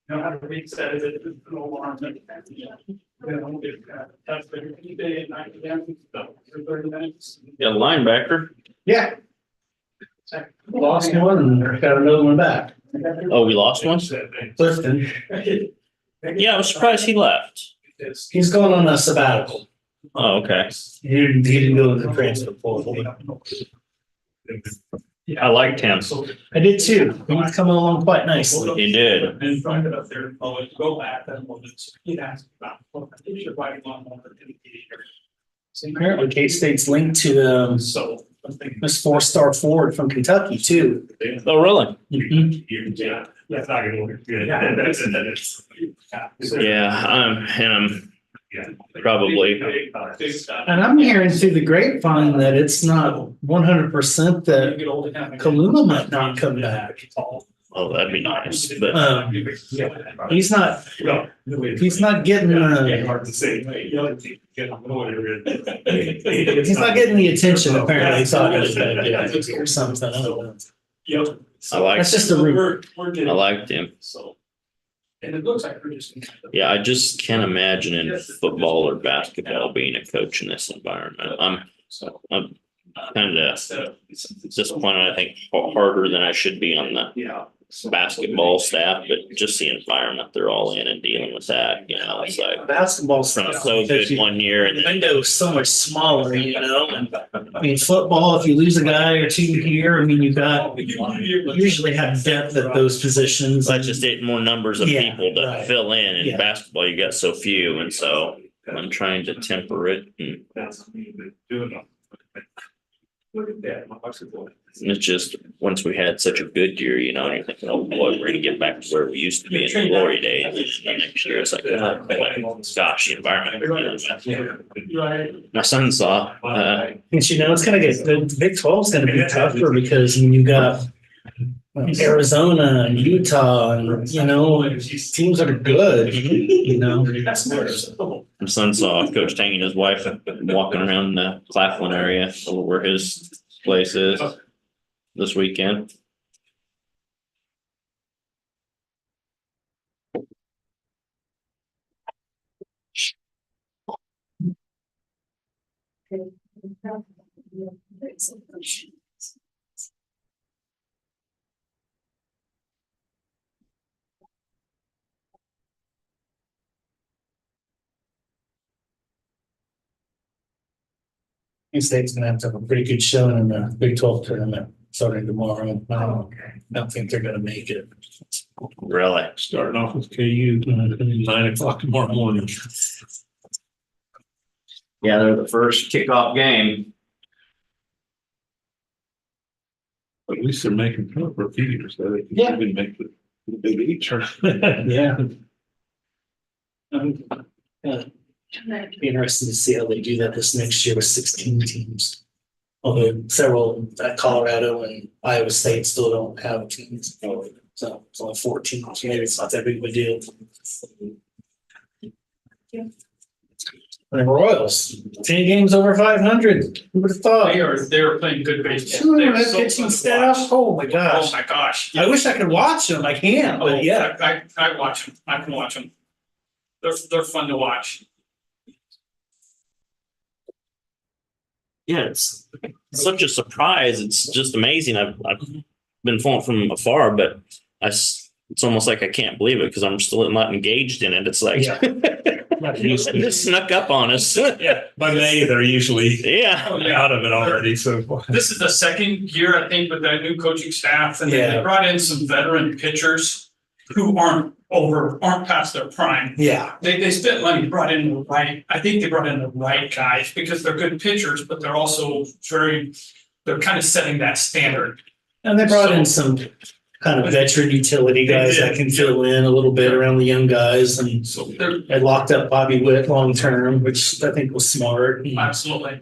[SPEAKER 9] Know how to reset it. No alarm. Then we'll get test every day at 9 a.m. For 30 minutes.
[SPEAKER 7] Yeah, linebacker.
[SPEAKER 2] Yeah. Lost one and got another one back.
[SPEAKER 7] Oh, we lost one?
[SPEAKER 2] Clifton.
[SPEAKER 7] Yeah, I was surprised he left.
[SPEAKER 2] He's going on a sabbatical.
[SPEAKER 7] Oh, okay.
[SPEAKER 2] He didn't go to the transfer portal.
[SPEAKER 7] I liked him.
[SPEAKER 9] So
[SPEAKER 2] I did too. He's coming along quite nicely.
[SPEAKER 7] He did.
[SPEAKER 9] and find it up there, I'll let you go back, then we'll just, he'd ask about, well, I think you're writing on one of the.
[SPEAKER 2] So apparently K-State's linked to
[SPEAKER 9] So. I'm thinking.
[SPEAKER 2] Miss 4-star Ford from Kentucky too.
[SPEAKER 7] Oh, really?
[SPEAKER 9] Yeah, that's not gonna work. Yeah, that's.
[SPEAKER 7] Yeah, and I'm probably.
[SPEAKER 2] And I'm hearing through the grapevine that it's not 100% that Kaluma might not come back.
[SPEAKER 7] Oh, that'd be nice, but
[SPEAKER 2] He's not getting,
[SPEAKER 4] Hard to say.
[SPEAKER 2] he's not getting the attention apparently he thought he was gonna get or something. I don't know.
[SPEAKER 9] Yep.
[SPEAKER 7] I like,
[SPEAKER 2] That's just a rumor.
[SPEAKER 9] We're
[SPEAKER 7] I
[SPEAKER 9] getting,
[SPEAKER 7] liked him.
[SPEAKER 9] so. And it looks like we're just.
[SPEAKER 7] Yeah, I just can't imagine in football or basketball being a coach in this environment. I'm kind of disappointed, I think, harder than I should be on the
[SPEAKER 9] Yeah.
[SPEAKER 7] basketball staff, but just the environment they're all in and dealing with that, you know, it's like
[SPEAKER 2] Basketball's
[SPEAKER 7] from so good one year and
[SPEAKER 2] the
[SPEAKER 7] then
[SPEAKER 2] window is so much smaller, you know, and I mean, football, if you lose a guy or two here, I mean, you usually have depth at those positions.
[SPEAKER 7] that's just it, more numbers of
[SPEAKER 2] Yeah,
[SPEAKER 7] people to
[SPEAKER 2] right.
[SPEAKER 7] fill in. In
[SPEAKER 2] Yeah.
[SPEAKER 7] basketball, you got so few, and so I'm trying to temper it. And
[SPEAKER 9] Look at that.
[SPEAKER 7] it's just, once we had such a good year, you know, and you're thinking, oh boy, we're gonna get back to where we used to be in the glory days. And then next year, it's like, oh, gosh, the environment. My son saw,
[SPEAKER 2] And you know, it's gonna get, the Big 12 is gonna be tougher because you got Arizona and Utah and, you know, teams that are good, you know.
[SPEAKER 7] my son saw Coach Tang and his wife walking around the Claflin area over where his place is this weekend.
[SPEAKER 2] State's gonna have to have a pretty good showing in the Big 12 tournament starting tomorrow. I don't think they're gonna make it.
[SPEAKER 7] Really?
[SPEAKER 4] Starting off with KU, 9 o'clock tomorrow morning.
[SPEAKER 7] Yeah, they're the first kickoff game.
[SPEAKER 4] At least they're making fun for a few years, so they can
[SPEAKER 2] Yeah.
[SPEAKER 4] even make the Big East tournament.
[SPEAKER 2] Yeah. Be interesting to see how they do that this next year with 16 teams. Although several at Colorado and Iowa State still don't have teams. So it's only 14, so maybe it's not that big of a deal. And the Royals, 10 games over 500. Who would have thought?
[SPEAKER 9] They're playing good baseball.
[SPEAKER 2] Two
[SPEAKER 9] They're
[SPEAKER 2] of them
[SPEAKER 9] so
[SPEAKER 2] pitching
[SPEAKER 9] fun to
[SPEAKER 2] staff.
[SPEAKER 9] watch.
[SPEAKER 2] Oh my
[SPEAKER 9] Oh
[SPEAKER 2] gosh.
[SPEAKER 9] my gosh.
[SPEAKER 2] I wish I could watch them. I can't,
[SPEAKER 9] Oh,
[SPEAKER 2] but yeah.
[SPEAKER 9] I watch them. I can watch them. They're fun to watch.
[SPEAKER 7] Yeah, it's such a surprise. It's just amazing. I've been following from afar, but it's almost like I can't believe it because I'm still not engaged in it. It's like
[SPEAKER 2] Yeah.
[SPEAKER 7] it just snuck up on us.
[SPEAKER 4] Yeah, by May, they're usually
[SPEAKER 7] Yeah.
[SPEAKER 9] Oh, yeah.
[SPEAKER 4] out of it already, so.
[SPEAKER 9] This is the second year, I think, with that new coaching staff, and
[SPEAKER 2] Yeah.
[SPEAKER 9] they brought in some veteran pitchers who aren't past their prime.
[SPEAKER 2] Yeah.
[SPEAKER 9] They spent money, brought in the right, I think they brought in the right guys because they're good pitchers, but they're also they're kind of setting that standard.
[SPEAKER 2] And they brought in some kind of veteran utility guys that can fill in a little bit around the young guys, and
[SPEAKER 9] So they're
[SPEAKER 2] they locked up Bobby Witt long term, which I think was smart.
[SPEAKER 9] absolutely.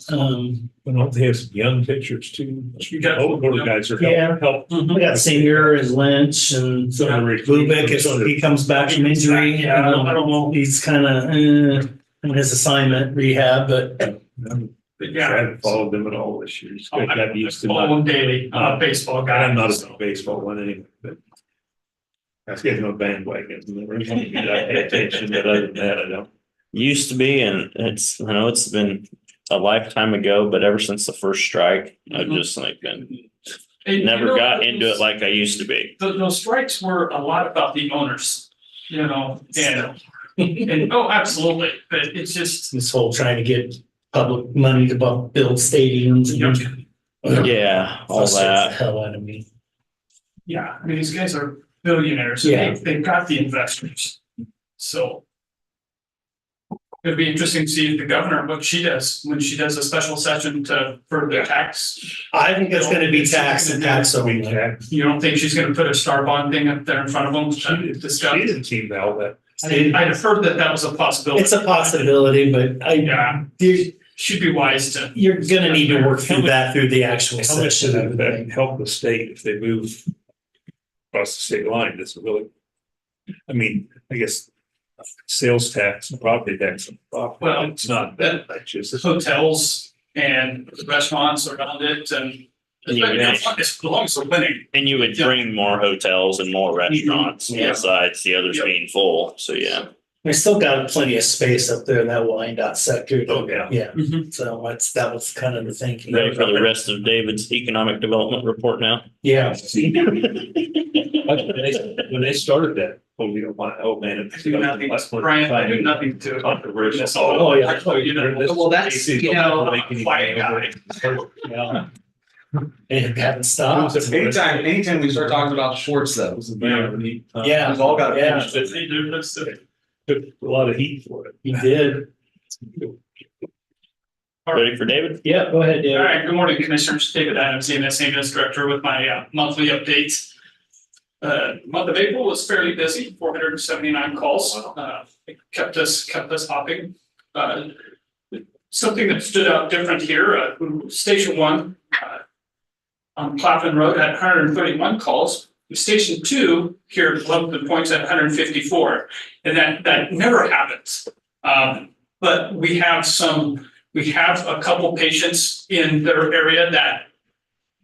[SPEAKER 4] But don't they have some young pitchers too?
[SPEAKER 9] You got-
[SPEAKER 4] Older guys are
[SPEAKER 2] Yeah.
[SPEAKER 4] help.
[SPEAKER 2] We got Singer and Lynch and
[SPEAKER 4] Some of the
[SPEAKER 2] Lubick if he comes back from injury.
[SPEAKER 9] Yeah, I don't know.
[SPEAKER 2] He's kind of in his assignment rehab, but
[SPEAKER 9] But
[SPEAKER 4] I
[SPEAKER 9] yeah.
[SPEAKER 4] haven't followed them at all this year.
[SPEAKER 9] Oh,
[SPEAKER 4] I got used to
[SPEAKER 9] Follow
[SPEAKER 4] not,
[SPEAKER 9] daily, baseball guy.
[SPEAKER 4] I'm not a big baseball one anyway, but I get no bandwagons. And I pay attention, but other than that, I don't.
[SPEAKER 7] Used to be, and I know it's been a lifetime ago, but ever since the first strike, I've just like been
[SPEAKER 9] And,
[SPEAKER 7] never
[SPEAKER 9] you know,
[SPEAKER 7] got into it like I used to be.
[SPEAKER 9] Those strikes were a lot about the owners, you know, and oh, absolutely, but it's just.
[SPEAKER 2] this whole trying to get public money to build stadiums and
[SPEAKER 7] Yeah, all
[SPEAKER 2] frustrates the
[SPEAKER 7] that.
[SPEAKER 2] hell out of me.
[SPEAKER 9] Yeah, I mean, these guys are billionaires.
[SPEAKER 2] Yeah.
[SPEAKER 9] They've got the investors. So. It'd be interesting to see the governor, what she does, when she does a special session for the tax.
[SPEAKER 2] I think it's gonna be tax and tax only.
[SPEAKER 9] You don't think she's gonna put a star bond thing up there in front of them to discuss?
[SPEAKER 4] She didn't seem all that.
[SPEAKER 9] I'd have heard that was a possibility.
[SPEAKER 2] It's a possibility, but
[SPEAKER 9] Yeah,
[SPEAKER 2] you're,
[SPEAKER 9] should be wise to.
[SPEAKER 2] you're gonna need to work through that through the actual
[SPEAKER 4] How much
[SPEAKER 2] session.
[SPEAKER 4] does that help the state if they move across the state line, does it really? I mean, I guess sales tax and property tax,
[SPEAKER 9] Well,
[SPEAKER 4] it's not that much, is it?
[SPEAKER 9] hotels and restaurants around it and.
[SPEAKER 7] And you would-
[SPEAKER 9] As long as they're winning.
[SPEAKER 7] And you would bring more hotels and more restaurants
[SPEAKER 9] Yeah.
[SPEAKER 7] besides the others
[SPEAKER 9] Yep.
[SPEAKER 7] being full. So, yeah.
[SPEAKER 2] We still got plenty of space up there in that Wyandotte sector.
[SPEAKER 4] Oh, yeah.
[SPEAKER 2] Yeah,
[SPEAKER 9] Mhm.
[SPEAKER 2] so that was kind of the thinking.
[SPEAKER 7] Ready for the rest of David's economic development report now?
[SPEAKER 2] Yeah.
[SPEAKER 4] When they started that, oh man.
[SPEAKER 9] Do nothing, Brian, I do nothing to.
[SPEAKER 4] Controversial.
[SPEAKER 2] Oh, yeah.
[SPEAKER 9] You know,
[SPEAKER 6] Well, that's, you know,
[SPEAKER 9] quiet guy.
[SPEAKER 2] Yeah. It hadn't stopped.
[SPEAKER 10] Anytime we start talking about shorts though.
[SPEAKER 2] Yeah.
[SPEAKER 10] We've all got.
[SPEAKER 2] Yeah.
[SPEAKER 4] Took a lot of heat for it.
[SPEAKER 2] You did.
[SPEAKER 7] Ready for David?
[SPEAKER 2] Yeah, go ahead,
[SPEAKER 9] All
[SPEAKER 2] David.
[SPEAKER 9] right, good morning, Commissioners. David Adams, EMS Maintenance Director with my monthly updates. Month of April was fairly busy, 479 calls. It kept us hopping. Something that stood out different here, Station 1 on Clapham Road had 131 calls. Station 2 here at Loveland Point's at 154, and that never happens. But we have a couple patients in their area that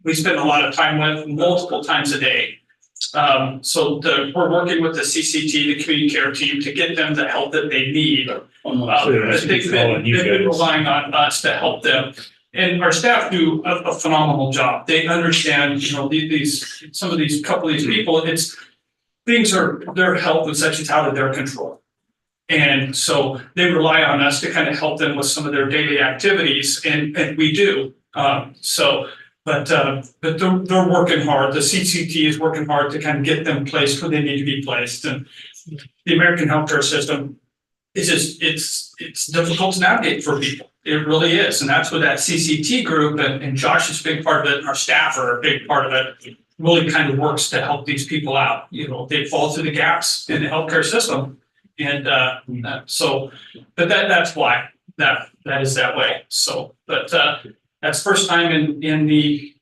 [SPEAKER 9] we spend a lot of time with multiple times a day. So we're working with the CCT, the community care team, to get them the help that they need. They've been relying on us to help them. And our staff do a phenomenal job. They understand, you know, couple of these people, their health is actually out of their control. And so they rely on us to kind of help them with some of their daily activities, and we do. But they're working hard. The CCT is working hard to kind of get them placed where they need to be placed. And the American healthcare system is just, it's difficult to navigate for people. It really is. And that's where that CCT group and Josh is a big part of it, and our staff are a big part of it, really kind of works to help these people out. You know, they fall through the gaps in the healthcare system. And but that's why that is that way. So, but that's first time in the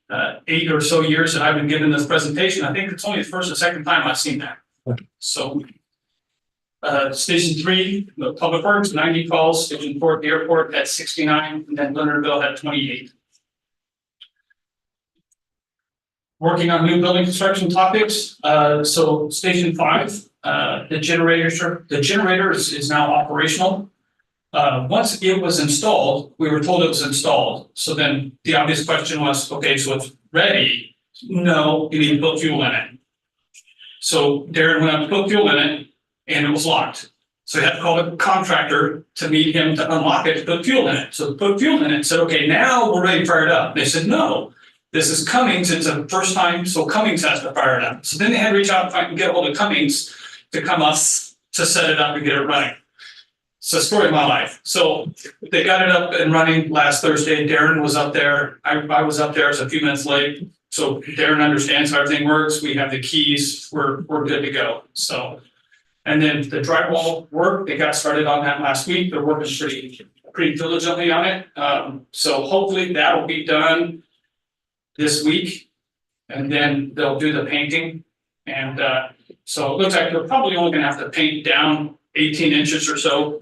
[SPEAKER 9] 8 or so years that I've been giving this presentation. I think it's only the first or second time I've seen that. So Station 3, the Public Works, 90 calls. Station 4, the airport had 69, and then Leonardville had 28. Working on new building construction topics. So Station 5, the generator is now operational. Once it was installed, we were told it was installed. So then the obvious question was, okay, so it's ready. No, you need to put fuel in it. So Darren went up to put fuel in it, and it was locked. So he had to call the contractor to meet him to unlock it, to put fuel in it. So put fuel in it, said, okay, now we're ready to fire it up. They said, no, this is Cummings. It's the first time, so Cummings has to fire it up. So then they had to reach out and get a hold of Cummings to come up to set it up and get it running. It's the story of my life. So they got it up and running last Thursday. Darren was up there. I was up there. It's a few minutes late. So Darren understands how everything works. We have the keys. We're good to go. So, and then the drywall work, they got started on that last week. They're working pretty diligently on it. So hopefully that'll be done this week. And then they'll do the painting. And so it looks like they're probably only gonna have to paint down 18 inches or so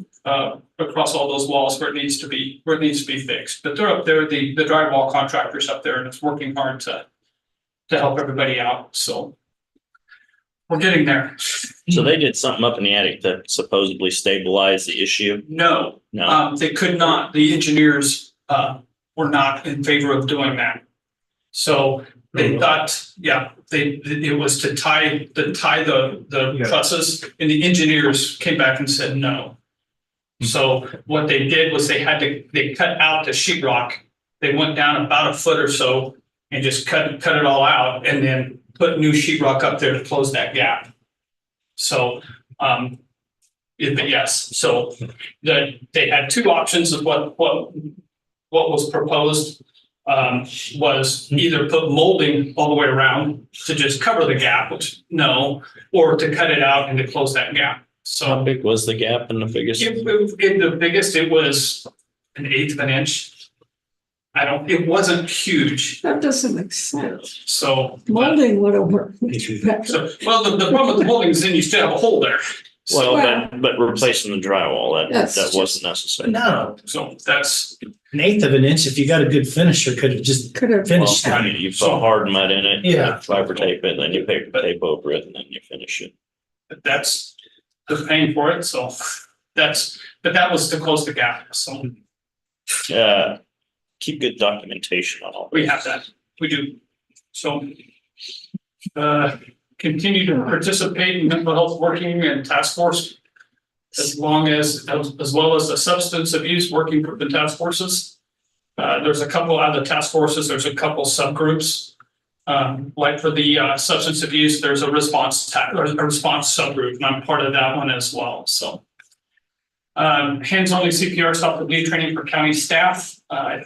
[SPEAKER 9] across all those walls where it needs to be fixed. But they're up there, the drywall contractor's up there, and it's working hard to help everybody out. So we're getting there.
[SPEAKER 7] So they did something up in the attic that supposedly stabilized the issue?
[SPEAKER 9] No,
[SPEAKER 7] No.
[SPEAKER 9] they could not. The engineers were not in favor of doing that. So they thought, it was to tie the trusses, and the engineers came back and said no. So what they did was they cut out the sheetrock. They went down about a foot or so and just cut it all out, and then put new sheetrock up there to close that gap. So, but yes, so they had two options of what was proposed. Was either put molding all the way around to just cover the gap, which no, or to cut it out and to close that gap.
[SPEAKER 7] How
[SPEAKER 9] So
[SPEAKER 7] big was the gap in the biggest?
[SPEAKER 9] it was 1/8 of an inch. it wasn't huge,
[SPEAKER 1] That doesn't make sense.
[SPEAKER 9] so.
[SPEAKER 1] Molding would have worked.
[SPEAKER 9] So, well, the problem with the molding is then you still have a hole there.
[SPEAKER 7] Well,
[SPEAKER 1] Well-
[SPEAKER 7] but replacing the drywall,
[SPEAKER 1] Yes.
[SPEAKER 7] that wasn't necessary.
[SPEAKER 2] No,
[SPEAKER 9] So that's,
[SPEAKER 2] an eighth of an inch, if you got a good finisher, could have just
[SPEAKER 1] Could have.
[SPEAKER 2] finished
[SPEAKER 7] Well,
[SPEAKER 2] it.
[SPEAKER 7] you put hard mud in it.
[SPEAKER 2] Yeah.
[SPEAKER 7] Fiber tape it, then you paper tape over it, and then you finish it.
[SPEAKER 9] that's the paying for it, so but that was to close the gap, so
[SPEAKER 7] Keep good documentation on all.
[SPEAKER 9] we have that, we do. So continue to participate in mental health working and task force as well as the substance abuse working group and task forces. There's a couple out of the task forces, there's a couple subgroups. Like for the substance abuse, there's a response subgroup, and I'm part of that one as well, so. Hands-only CPR stop the bleed training for county staff. I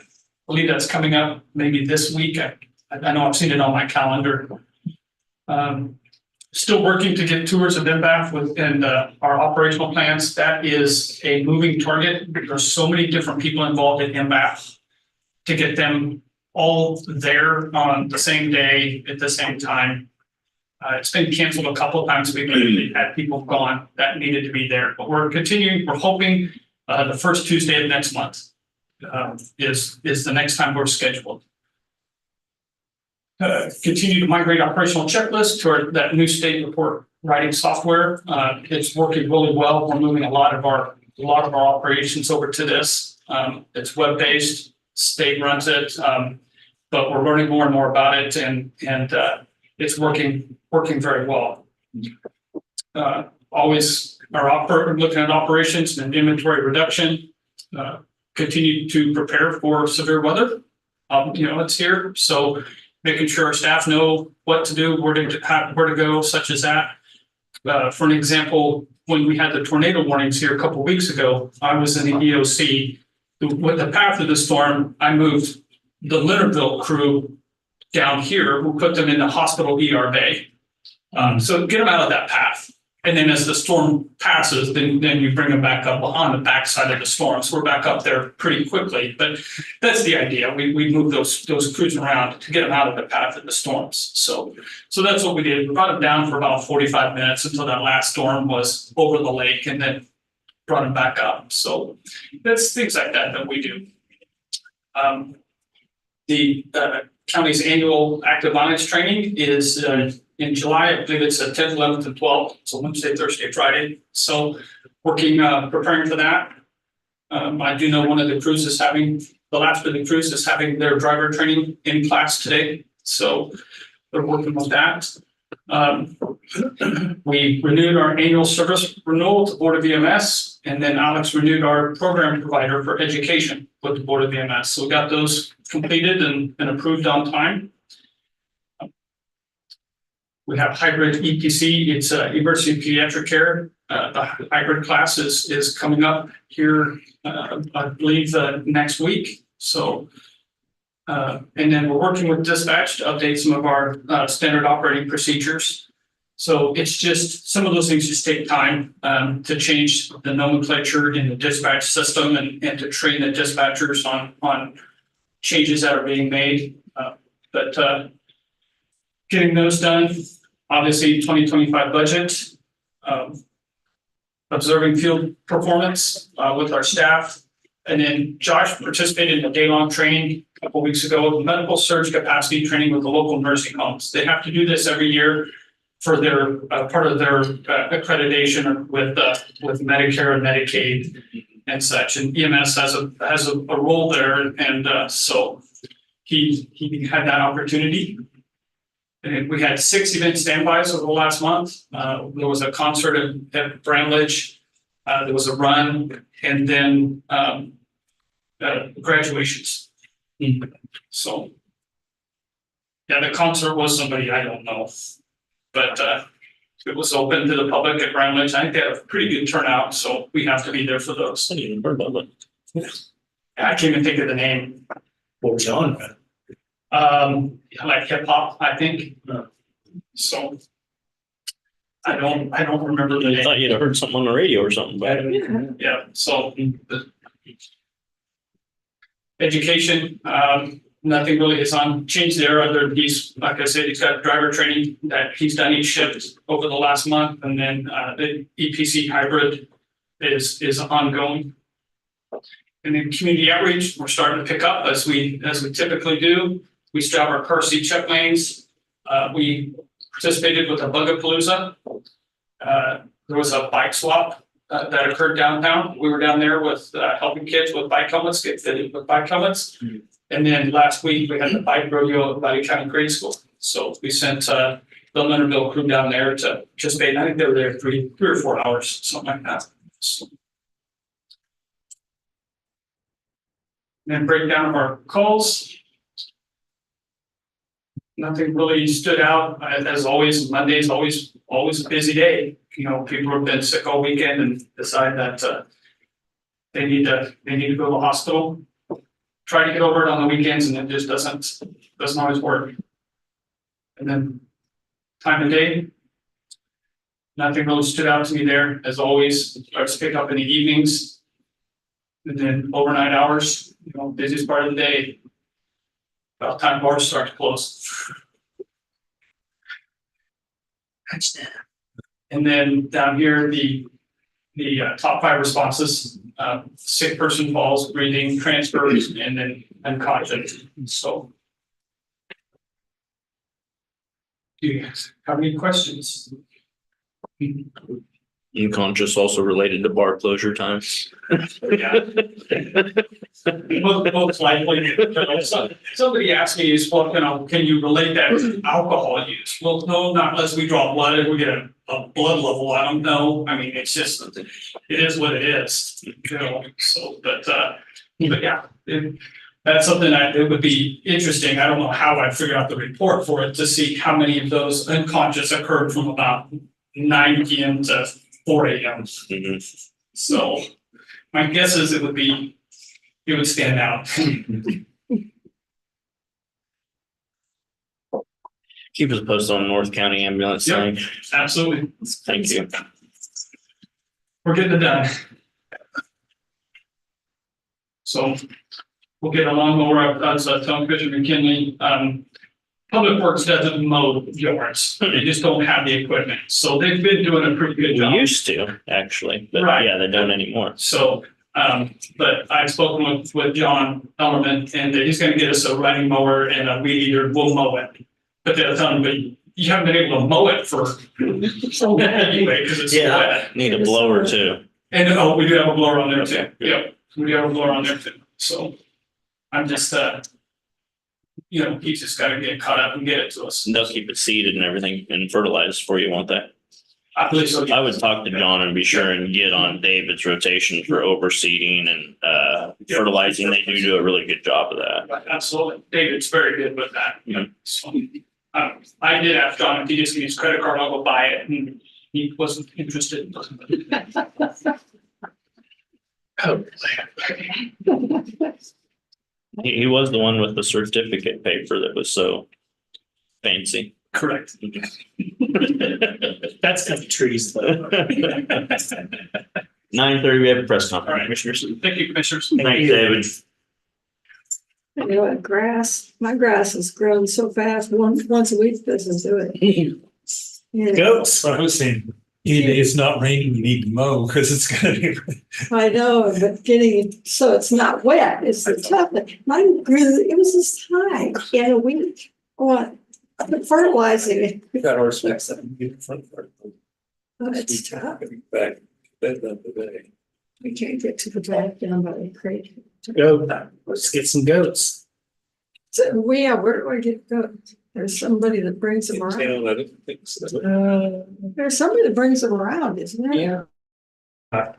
[SPEAKER 9] believe that's coming up maybe this week. I know I've seen it on my calendar. Still working to get tours of NBAF within our operational plans. That is a moving target. There's so many different people involved in NBAF to get them all there on the same day at the same time. It's been canceled a couple of times. We've had people gone that needed to be there, but we're continuing. We're hoping the first Tuesday of next month is the next time we're scheduled. Continue to migrate operational checklist to that new state report writing software. It's working really well. We're moving a lot of our operations over to this. It's web-based, state runs it, but we're learning more and more about it, and it's working very well. Always looking at operations and inventory reduction. Continue to prepare for severe weather. It's here, so making sure our staff know what to do, where to go, such as that. For an example, when we had the tornado warnings here a couple of weeks ago, I was in the EOC. With the path of the storm, I moved the Leonardville crew down here. We put them in the hospital ER bay. So get them out of that path. And then as the storm passes, then you bring them back up on the backside of the storm. So we're back up there pretty quickly. But that's the idea. We move those crews around to get them out of the path of the storms. So that's what we did. We brought them down for about 45 minutes until that last storm was over the lake, and then brought them back up. So that's things like that we do. The county's annual active minds training is in July. I believe it's the 10th, 11th, and 12th. So Wednesday, Thursday, Friday. So working, preparing for that. I do know one of the crews is the last of the crews is having their driver training in class today. So they're working with that. We renewed our annual service renewal with the Board of EMS, and then Alex renewed our program provider for education with the Board of EMS. So we got those completed and approved on time. We have hybrid EPC. It's emergency pediatric care. The hybrid class is coming up here, I believe, next week. So, and then we're working with dispatch to update some of our standard operating procedures. So it's just, some of those things just take time to change the nomenclature in the dispatch system and to train the dispatchers on changes that are being made. But getting those done, obviously 2025 budget, observing field performance with our staff. And then Josh participated in a day-long training a couple weeks ago, medical surge capacity training with the local nursing homes. They have to do this every year for their part of their accreditation with Medicare and Medicaid and such. And EMS has a role there, and so he had that opportunity. And we had 6 event standbys over the last month. There was a concert at Bramlage. There was a run, and then graduations. So, yeah, the concert was somebody I don't know, but it was open to the public at Bramlage. I think they had a pretty good turnout, so we have to be there for those.
[SPEAKER 7] I didn't even heard about that.
[SPEAKER 9] I can't even think of the name.
[SPEAKER 2] What was on?
[SPEAKER 9] Like hip hop, I think. So I don't remember the
[SPEAKER 7] I
[SPEAKER 9] name.
[SPEAKER 7] thought you'd have heard something on the radio or something about it.
[SPEAKER 9] Yeah, so. Education, nothing really is on change there, other he's, like I said, he's got driver training that he's done each shift over the last month, and then the EPC hybrid is ongoing. And then community outreach, we're starting to pick up as we typically do. We still have our car seat check lanes. We participated with a Bugapalooza. There was a bike swap that occurred downtown. We were down there with helping kids with bike helmets, get fitted with bike helmets. And then last week we had the bike rodeo at Valley County Grade School. So we sent the Leonardville crew down there to participate. I think they were there 3 or 4 hours, something like that. So, then breakdown of our calls. Nothing really stood out. As always, Monday's always a busy day. You know, people have been sick all weekend and decide that they need to go to the hospital. Try to get over it on the weekends, and it just doesn't always work. And then time of day. Nothing really stood out to me there. As always, starts to pick up in the evenings. And then overnight hours, you know, busiest part of the day. About time bars start to close. And then down here, the top 5 responses, sick person falls, breathing, transfers, and then unconscious. So, do you guys have any questions?
[SPEAKER 7] Unconscious also related to bar closure times.
[SPEAKER 9] Yeah. Most likely, somebody asked me, is, well, you know, can you relate that to alcohol use? Well, no, not unless we draw blood and we get a blood level. I don't know. I mean, it's just, it is what it is, you know, so, but yeah, that's something it would be interesting. I don't know how I figured out the report for it to see how many of those unconscious occurred from about 9 p.m. to 4 a.m. So my guess is it would stand out.
[SPEAKER 7] Keep us posted on North County ambulance
[SPEAKER 9] Yep.
[SPEAKER 7] thing.
[SPEAKER 9] Absolutely.
[SPEAKER 7] Thank you.
[SPEAKER 9] We're getting it done. So we'll get a lawnmower. That's Tom Fisher McKinley. Public Works doesn't mow yards. They just don't have the equipment. So they've been doing a pretty good
[SPEAKER 7] We
[SPEAKER 9] job.
[SPEAKER 7] used to, actually, but
[SPEAKER 9] Right.
[SPEAKER 7] yeah, they don't anymore.
[SPEAKER 9] So, but I've spoken with John Ellerman, and he's gonna get us a riding mower and a weed eater. We'll mow it. But they'll tell him, but you haven't been able to mow it for anyway, because it's
[SPEAKER 7] Yeah.
[SPEAKER 9] wet.
[SPEAKER 7] Need a blower too.
[SPEAKER 9] And we do have a blower on there too. Yep, we do have a blower on there too. So I'm just, you know, he's just gotta get caught up and get it to us.
[SPEAKER 7] They'll keep it seeded and everything and fertilized for you, won't they?
[SPEAKER 9] I believe so.
[SPEAKER 7] I would talk to John and be sure and get on David's rotation for overseeding and fertilizing. They do a really good job of that.
[SPEAKER 9] Right, absolutely. David's very good with that.
[SPEAKER 7] Yeah.
[SPEAKER 9] So, I did ask John if he just needs his credit card, I'll go buy it, and he wasn't interested.
[SPEAKER 2] Oh,
[SPEAKER 7] He was the one with the certificate paper that was so fancy.
[SPEAKER 9] Correct.
[SPEAKER 2] that's kind of trees though.
[SPEAKER 7] 9:30, we have a press
[SPEAKER 9] All
[SPEAKER 7] conference,
[SPEAKER 9] right.
[SPEAKER 7] commissioners.
[SPEAKER 9] Thank you, commissioners.
[SPEAKER 7] Thanks, David.
[SPEAKER 1] You know, my grass has grown so fast, once a week doesn't do it. Yeah,
[SPEAKER 11] Goats, I was saying, any day it's not raining, you need to mow because it's gonna be.
[SPEAKER 1] I know, but getting it so it's not wet is the tough thing. Mine grew, it was this high in a week. What? But fertilizing it,
[SPEAKER 11] Got our specs up.
[SPEAKER 1] it's tough.
[SPEAKER 11] Back, bed up today.
[SPEAKER 1] We can't get to the back down by the creek.
[SPEAKER 2] Go, let's get some goats.
[SPEAKER 1] So, where do I get goats? There's somebody that brings them around.
[SPEAKER 11] Town, I don't think so.
[SPEAKER 1] There's somebody that brings them around, isn't there?
[SPEAKER 2] Yeah.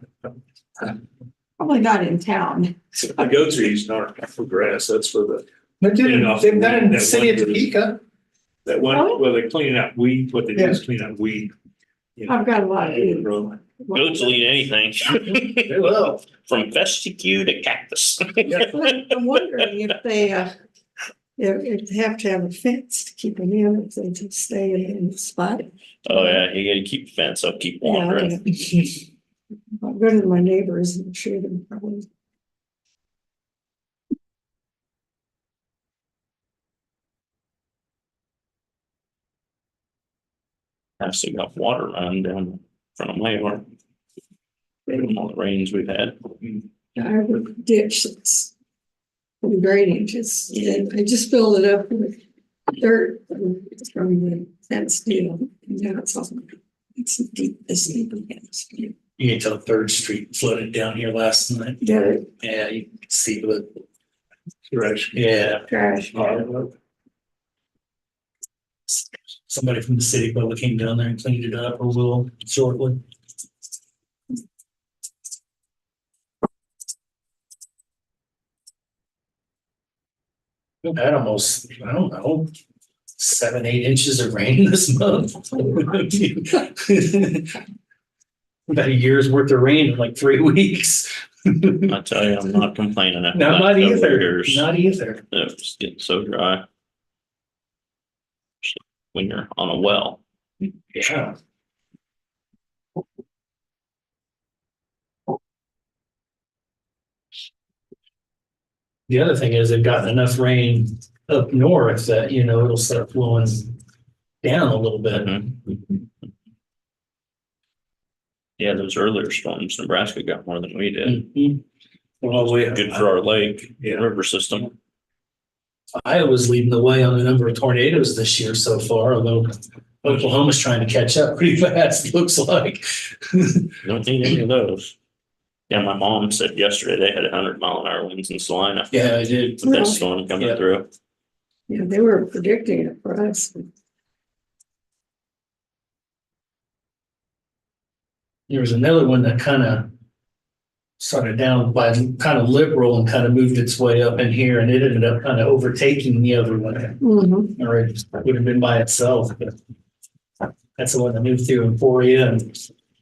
[SPEAKER 1] Probably not in town.
[SPEAKER 11] The goats are used not for grass, that's for the,
[SPEAKER 2] They've done it in the
[SPEAKER 11] That
[SPEAKER 2] city of
[SPEAKER 11] one-
[SPEAKER 2] Topeka.
[SPEAKER 11] that one,
[SPEAKER 1] Oh.
[SPEAKER 11] well, they're cleaning out weed, what they do is clean out weed. You know.
[SPEAKER 1] I've got a lot of you.
[SPEAKER 7] Goats will eat anything.
[SPEAKER 2] They will.
[SPEAKER 7] From fescue to cactus.
[SPEAKER 1] I'm wondering if they if they have to have a fence to keep them in, if they just stay in the spot.
[SPEAKER 7] Oh, yeah, you gotta keep fence up, keep wandering.
[SPEAKER 1] I'll go to my neighbors and shoot them probably.
[SPEAKER 7] Actually got water running down in front of my yard. From all the rains we've had.
[SPEAKER 1] Our ditch that's from drainage, I just filled it up with dirt from the fence deal. Now it's deep, as deep as it
[SPEAKER 2] You can tell Third Street flooded down here last night.
[SPEAKER 1] Get it,
[SPEAKER 2] Yeah, you can see the,
[SPEAKER 4] Right.
[SPEAKER 2] yeah.
[SPEAKER 1] trash.
[SPEAKER 2] Somebody from the city probably came down there and cleaned it up a little shortly. We've had almost, I don't know, 7-8 inches of rain this month. About a year's worth of rain in like 3 weeks.
[SPEAKER 7] I tell you, I'm not complaining after
[SPEAKER 2] No,
[SPEAKER 7] that
[SPEAKER 2] not
[SPEAKER 7] couple
[SPEAKER 2] either,
[SPEAKER 7] years.
[SPEAKER 2] not either.
[SPEAKER 7] It's getting so dry. When you're on a well.
[SPEAKER 2] Yeah. The other thing is they've gotten enough rain up north that, it'll start flowing down a little bit.
[SPEAKER 7] Mhm. Yeah, those earlier storms, Nebraska got more than we did.
[SPEAKER 2] Mhm. Well,
[SPEAKER 7] Good for our lake, river system.
[SPEAKER 2] Iowa's leading the way on the number of tornadoes this year so far, although Oklahoma's trying to catch up pretty fast, it looks like.
[SPEAKER 7] Don't need any of those. Yeah, my mom said yesterday they had 100-mile-an-hour winds in Salina.
[SPEAKER 2] Yeah, I did.
[SPEAKER 7] With that storm coming
[SPEAKER 2] Yeah.
[SPEAKER 7] through.
[SPEAKER 1] Yeah, they were predicting it for us.
[SPEAKER 2] There was another one that kind of started down by kind of liberal and kind of moved its way up in here, and it ended up kind of overtaking the other one.
[SPEAKER 1] Mhm.
[SPEAKER 2] Or it would have been by itself, but that's the one that moved through Emporia and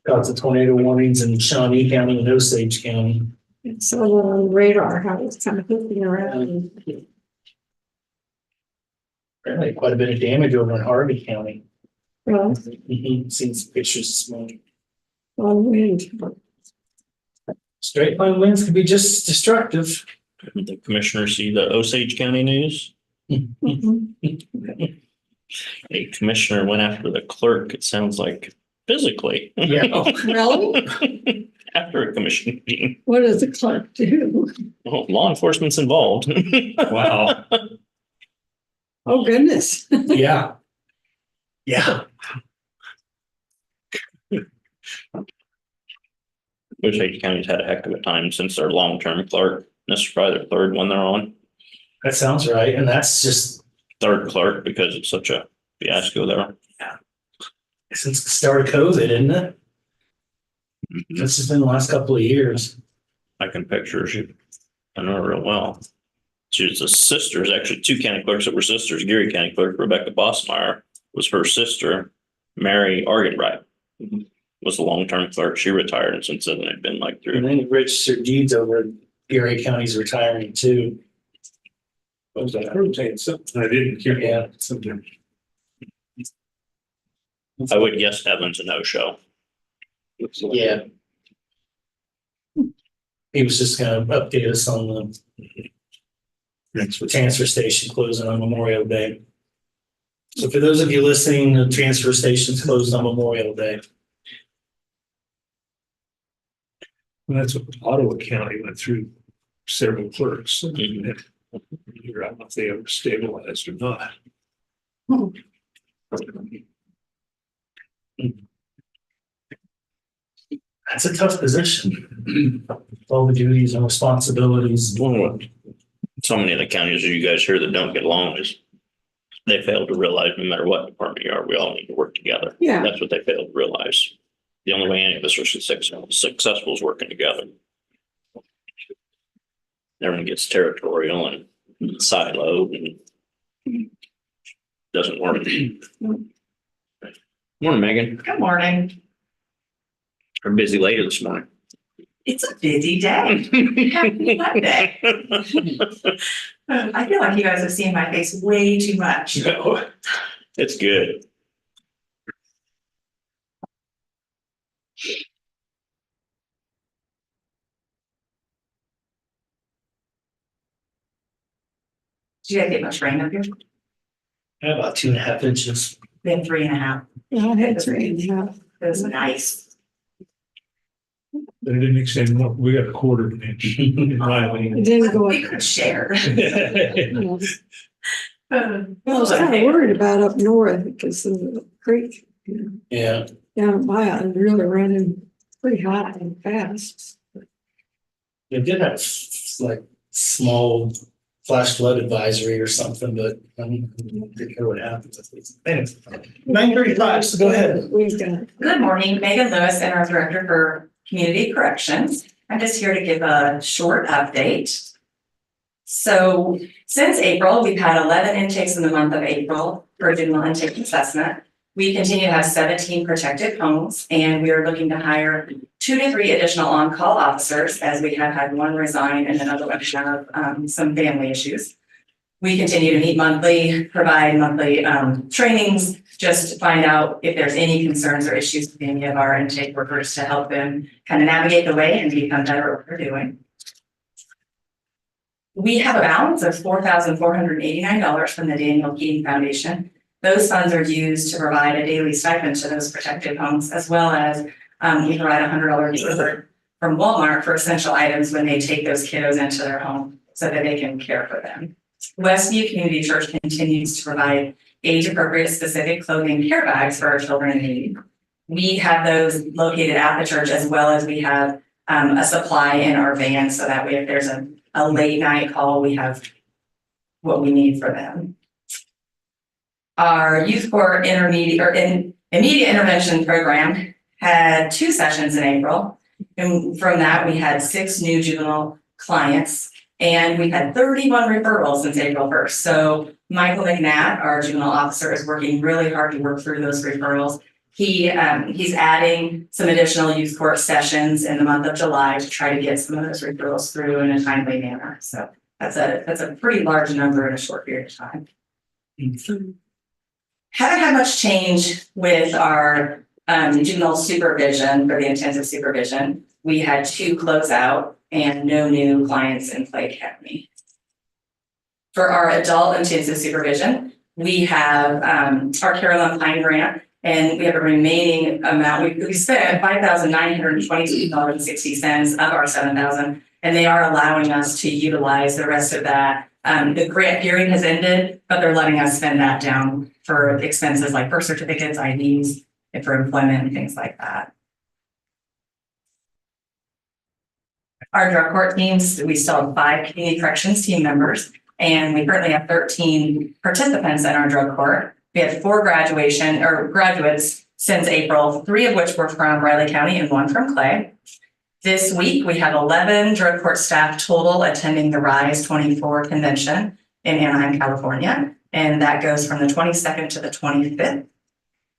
[SPEAKER 2] got the tornado warnings in Shawnee County and Osage County.
[SPEAKER 1] It's all on the radar, how it's kind of flipping around.
[SPEAKER 2] Apparently quite a bit of damage over in Harvey County.
[SPEAKER 1] Well,
[SPEAKER 2] Seen some pictures this morning.
[SPEAKER 1] on wind.
[SPEAKER 2] Straight line winds can be just destructive.
[SPEAKER 7] Did the commissioner see the Osage County news?
[SPEAKER 1] Mhm.
[SPEAKER 7] A commissioner went after the clerk, it sounds like physically.
[SPEAKER 2] Yeah.
[SPEAKER 1] Really?
[SPEAKER 7] After a commission meeting.
[SPEAKER 1] What does the clerk do?
[SPEAKER 7] Well, law enforcement's involved.
[SPEAKER 2] Wow.
[SPEAKER 1] Oh, goodness.
[SPEAKER 2] Yeah. Yeah.
[SPEAKER 7] Osage County's had a heck of a time since their long-term clerk. This is probably their third one they're on.
[SPEAKER 2] That sounds right. And that's just
[SPEAKER 7] Third clerk because it's such a fiasco there.
[SPEAKER 2] since the start of COVID, isn't it? This has been the last couple of years.
[SPEAKER 7] I can picture she, I know her real well. She was the sisters, actually two county clerks that were sisters. Geary County Clerk Rebecca Bossmeyer was her sister. Mary Argenbright was the long-term clerk. She retired, and since then they've been like
[SPEAKER 2] And
[SPEAKER 7] through.
[SPEAKER 2] then registered deeds over Gary County's retiring too.
[SPEAKER 4] I heard saying something. I didn't hear.
[SPEAKER 2] Yeah.
[SPEAKER 4] Something.
[SPEAKER 7] I would guess Evan's a no-show.
[SPEAKER 2] Yeah. He was just gonna update us on the transfer station closing on Memorial Day. So for those of you listening, the transfer station's closed on Memorial Day.
[SPEAKER 4] And that's what Ottawa County went through several clerks.
[SPEAKER 7] Mhm.
[SPEAKER 4] Figure out if they ever stabilized or not.
[SPEAKER 2] That's a tough position. All the duties and responsibilities.
[SPEAKER 7] What so many of the counties that you guys hear that don't get along is they fail to realize no matter what department you are, we all need to work together.
[SPEAKER 1] Yeah.
[SPEAKER 7] That's what they fail to realize. The only way any of us are successful is working together. Everyone gets territorial and siloed and doesn't work. Morning, Megan.
[SPEAKER 6] Good morning.
[SPEAKER 7] We're busy later this morning.
[SPEAKER 6] It's a busy day. Happy Monday. I feel like you guys have seen my face way too much.
[SPEAKER 7] It's good.
[SPEAKER 6] Did you guys get much rain up here?
[SPEAKER 2] About 2.5 inches.
[SPEAKER 6] We had 3.5.
[SPEAKER 1] Yeah, I had 3.5.
[SPEAKER 6] It was nice.
[SPEAKER 4] But it didn't extend, we got a quarter of an inch in Riley.
[SPEAKER 1] It didn't go
[SPEAKER 6] We
[SPEAKER 1] up.
[SPEAKER 6] could share.
[SPEAKER 1] Well, I was kind of worried about up north because of the creek,
[SPEAKER 2] Yeah,
[SPEAKER 1] down by it, really running pretty high and fast.
[SPEAKER 2] it did have like small flash flood advisory or something, but I didn't care what happened. Anyways, 9:35, so go ahead.
[SPEAKER 1] We've got.
[SPEAKER 12] Good morning, Megan Lewis, Interim Director for Community Corrections. I'm just here to give a short update. So since April, we've had 11 intakes in the month of April for juvenile intake assessment. We continue to have 17 protected homes, and we are looking to hire 2 to 3 additional on-call officers, as we have had one resign and another one have some family issues. We continue to meet monthly, provide monthly trainings, just to find out if there's any concerns or issues with any of our intake workers to help them kind of navigate the way and become better at what they're doing. We have a balance of $4,489 from the Daniel Keating Foundation. Those funds are used to provide a daily stipend to those protected homes, as well as we provide $100 gift from Walmart for essential items when they take those kiddos into their home so that they can care for them. Westview Community Church continues to provide age-appropriate specific clothing care bags for our children in need. We have those located at the church, as well as we have a supply in our van, so that way if there's a late night call, we have what we need for them. Our youth court immediate intervention program had 2 sessions in April. And from that, we had 6 new juvenile clients, and we had 31 referrals since April 1st. So Michael McNatt, our juvenile officer, is working really hard to work through those referrals. He's adding some additional youth court sessions in the month of July to try to get some of those referrals through in a timely manner. So that's a pretty large number in a short period of time. Haven't had much change with our juvenile supervision for the intensive supervision. We had 2 closeout and no new clients in Clay Academy. For our adult intensive supervision, we have our Carolyn Pine grant, and we have a remaining amount. We spent $5,922.60 of our $7,000, and they are allowing us to utilize the rest of that. The grant period has ended, but they're letting us spend that down for expenses like birth certificates, IDs, and for employment and things like that. Our drug court teams, we still have 5 community corrections team members, and we currently have 13 participants in our drug court. We had 4 graduates since April, 3 of which were from Riley County and 1 from Clay. This week, we have 11 drug court staff total attending the RISE 24 convention in Anaheim, California, and that goes from the 22nd to the 25th.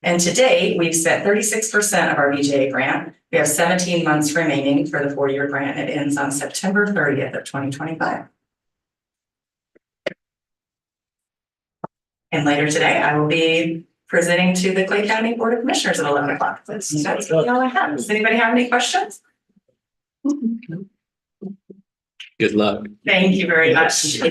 [SPEAKER 12] And to date, we've spent 36% of our BJA grant. We have 17 months remaining for the 4-year grant. It ends on September 30th of 2025. And later today, I will be presenting to the Clay County Board of Commissioners at 11 o'clock. That's really all I have. Does anybody have any questions?
[SPEAKER 7] Good luck.
[SPEAKER 12] Thank you very much.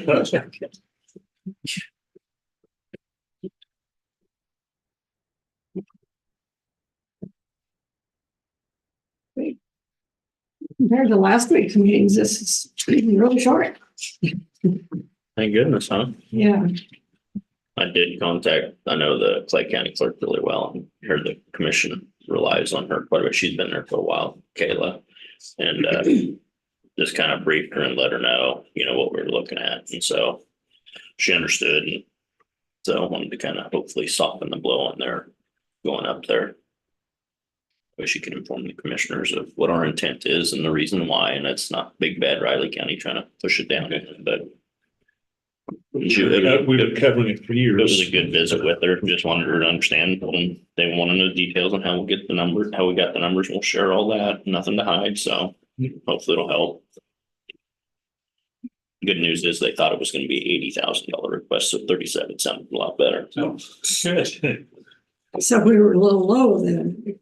[SPEAKER 1] Compared to last week's meetings, this is really short.
[SPEAKER 7] Thank goodness, huh?
[SPEAKER 1] Yeah.
[SPEAKER 7] I did contact, I know the Clay County clerk really well, and heard the commission relies on her quite a bit. She's been there for a while, Kayla. And just kind of briefed her and let her know, what we were looking at. And so she understood. And so I wanted to kind of hopefully soften the blow on there going up there. She can inform the commissioners of what our intent is and the reason why. And it's not big bad Riley County trying to push it down, but
[SPEAKER 4] We've been covering it for years.
[SPEAKER 7] it was a good visit with her. Just wanted her to understand, and they want to know details on how we'll get the numbers, how we got the numbers. We'll share all that, nothing to hide. So hopefully it'll help. Good news is they thought it was going to be $80,000 request, so 37 sounded a lot better. So
[SPEAKER 4] Good.
[SPEAKER 1] So we were a little low then.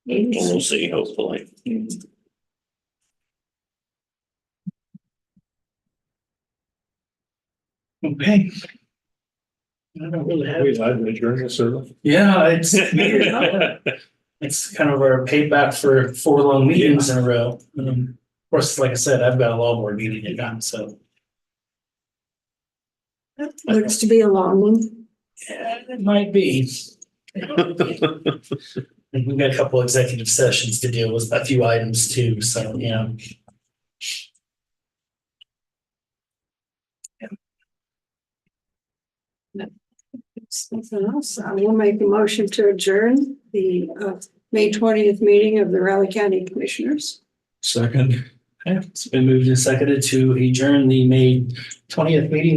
[SPEAKER 7] we'll see, hopefully.
[SPEAKER 2] Okay. I don't really have.
[SPEAKER 4] We allowed to adjourn this early?
[SPEAKER 2] Yeah, it's kind of our payback for 4 long meetings in a row. Of course, like I said, I've got a law board meeting to come, so.
[SPEAKER 1] Looks to be a long one.
[SPEAKER 2] Yeah, it might be. And we've got a couple executive sessions to deal with, a few items too, so, yeah.
[SPEAKER 1] Something else, I will make a motion to adjourn the May 20th meeting of the Raleigh County Commissioners.
[SPEAKER 11] Second.
[SPEAKER 2] Okay, it's been moved and seconded to adjourn the May 20th meeting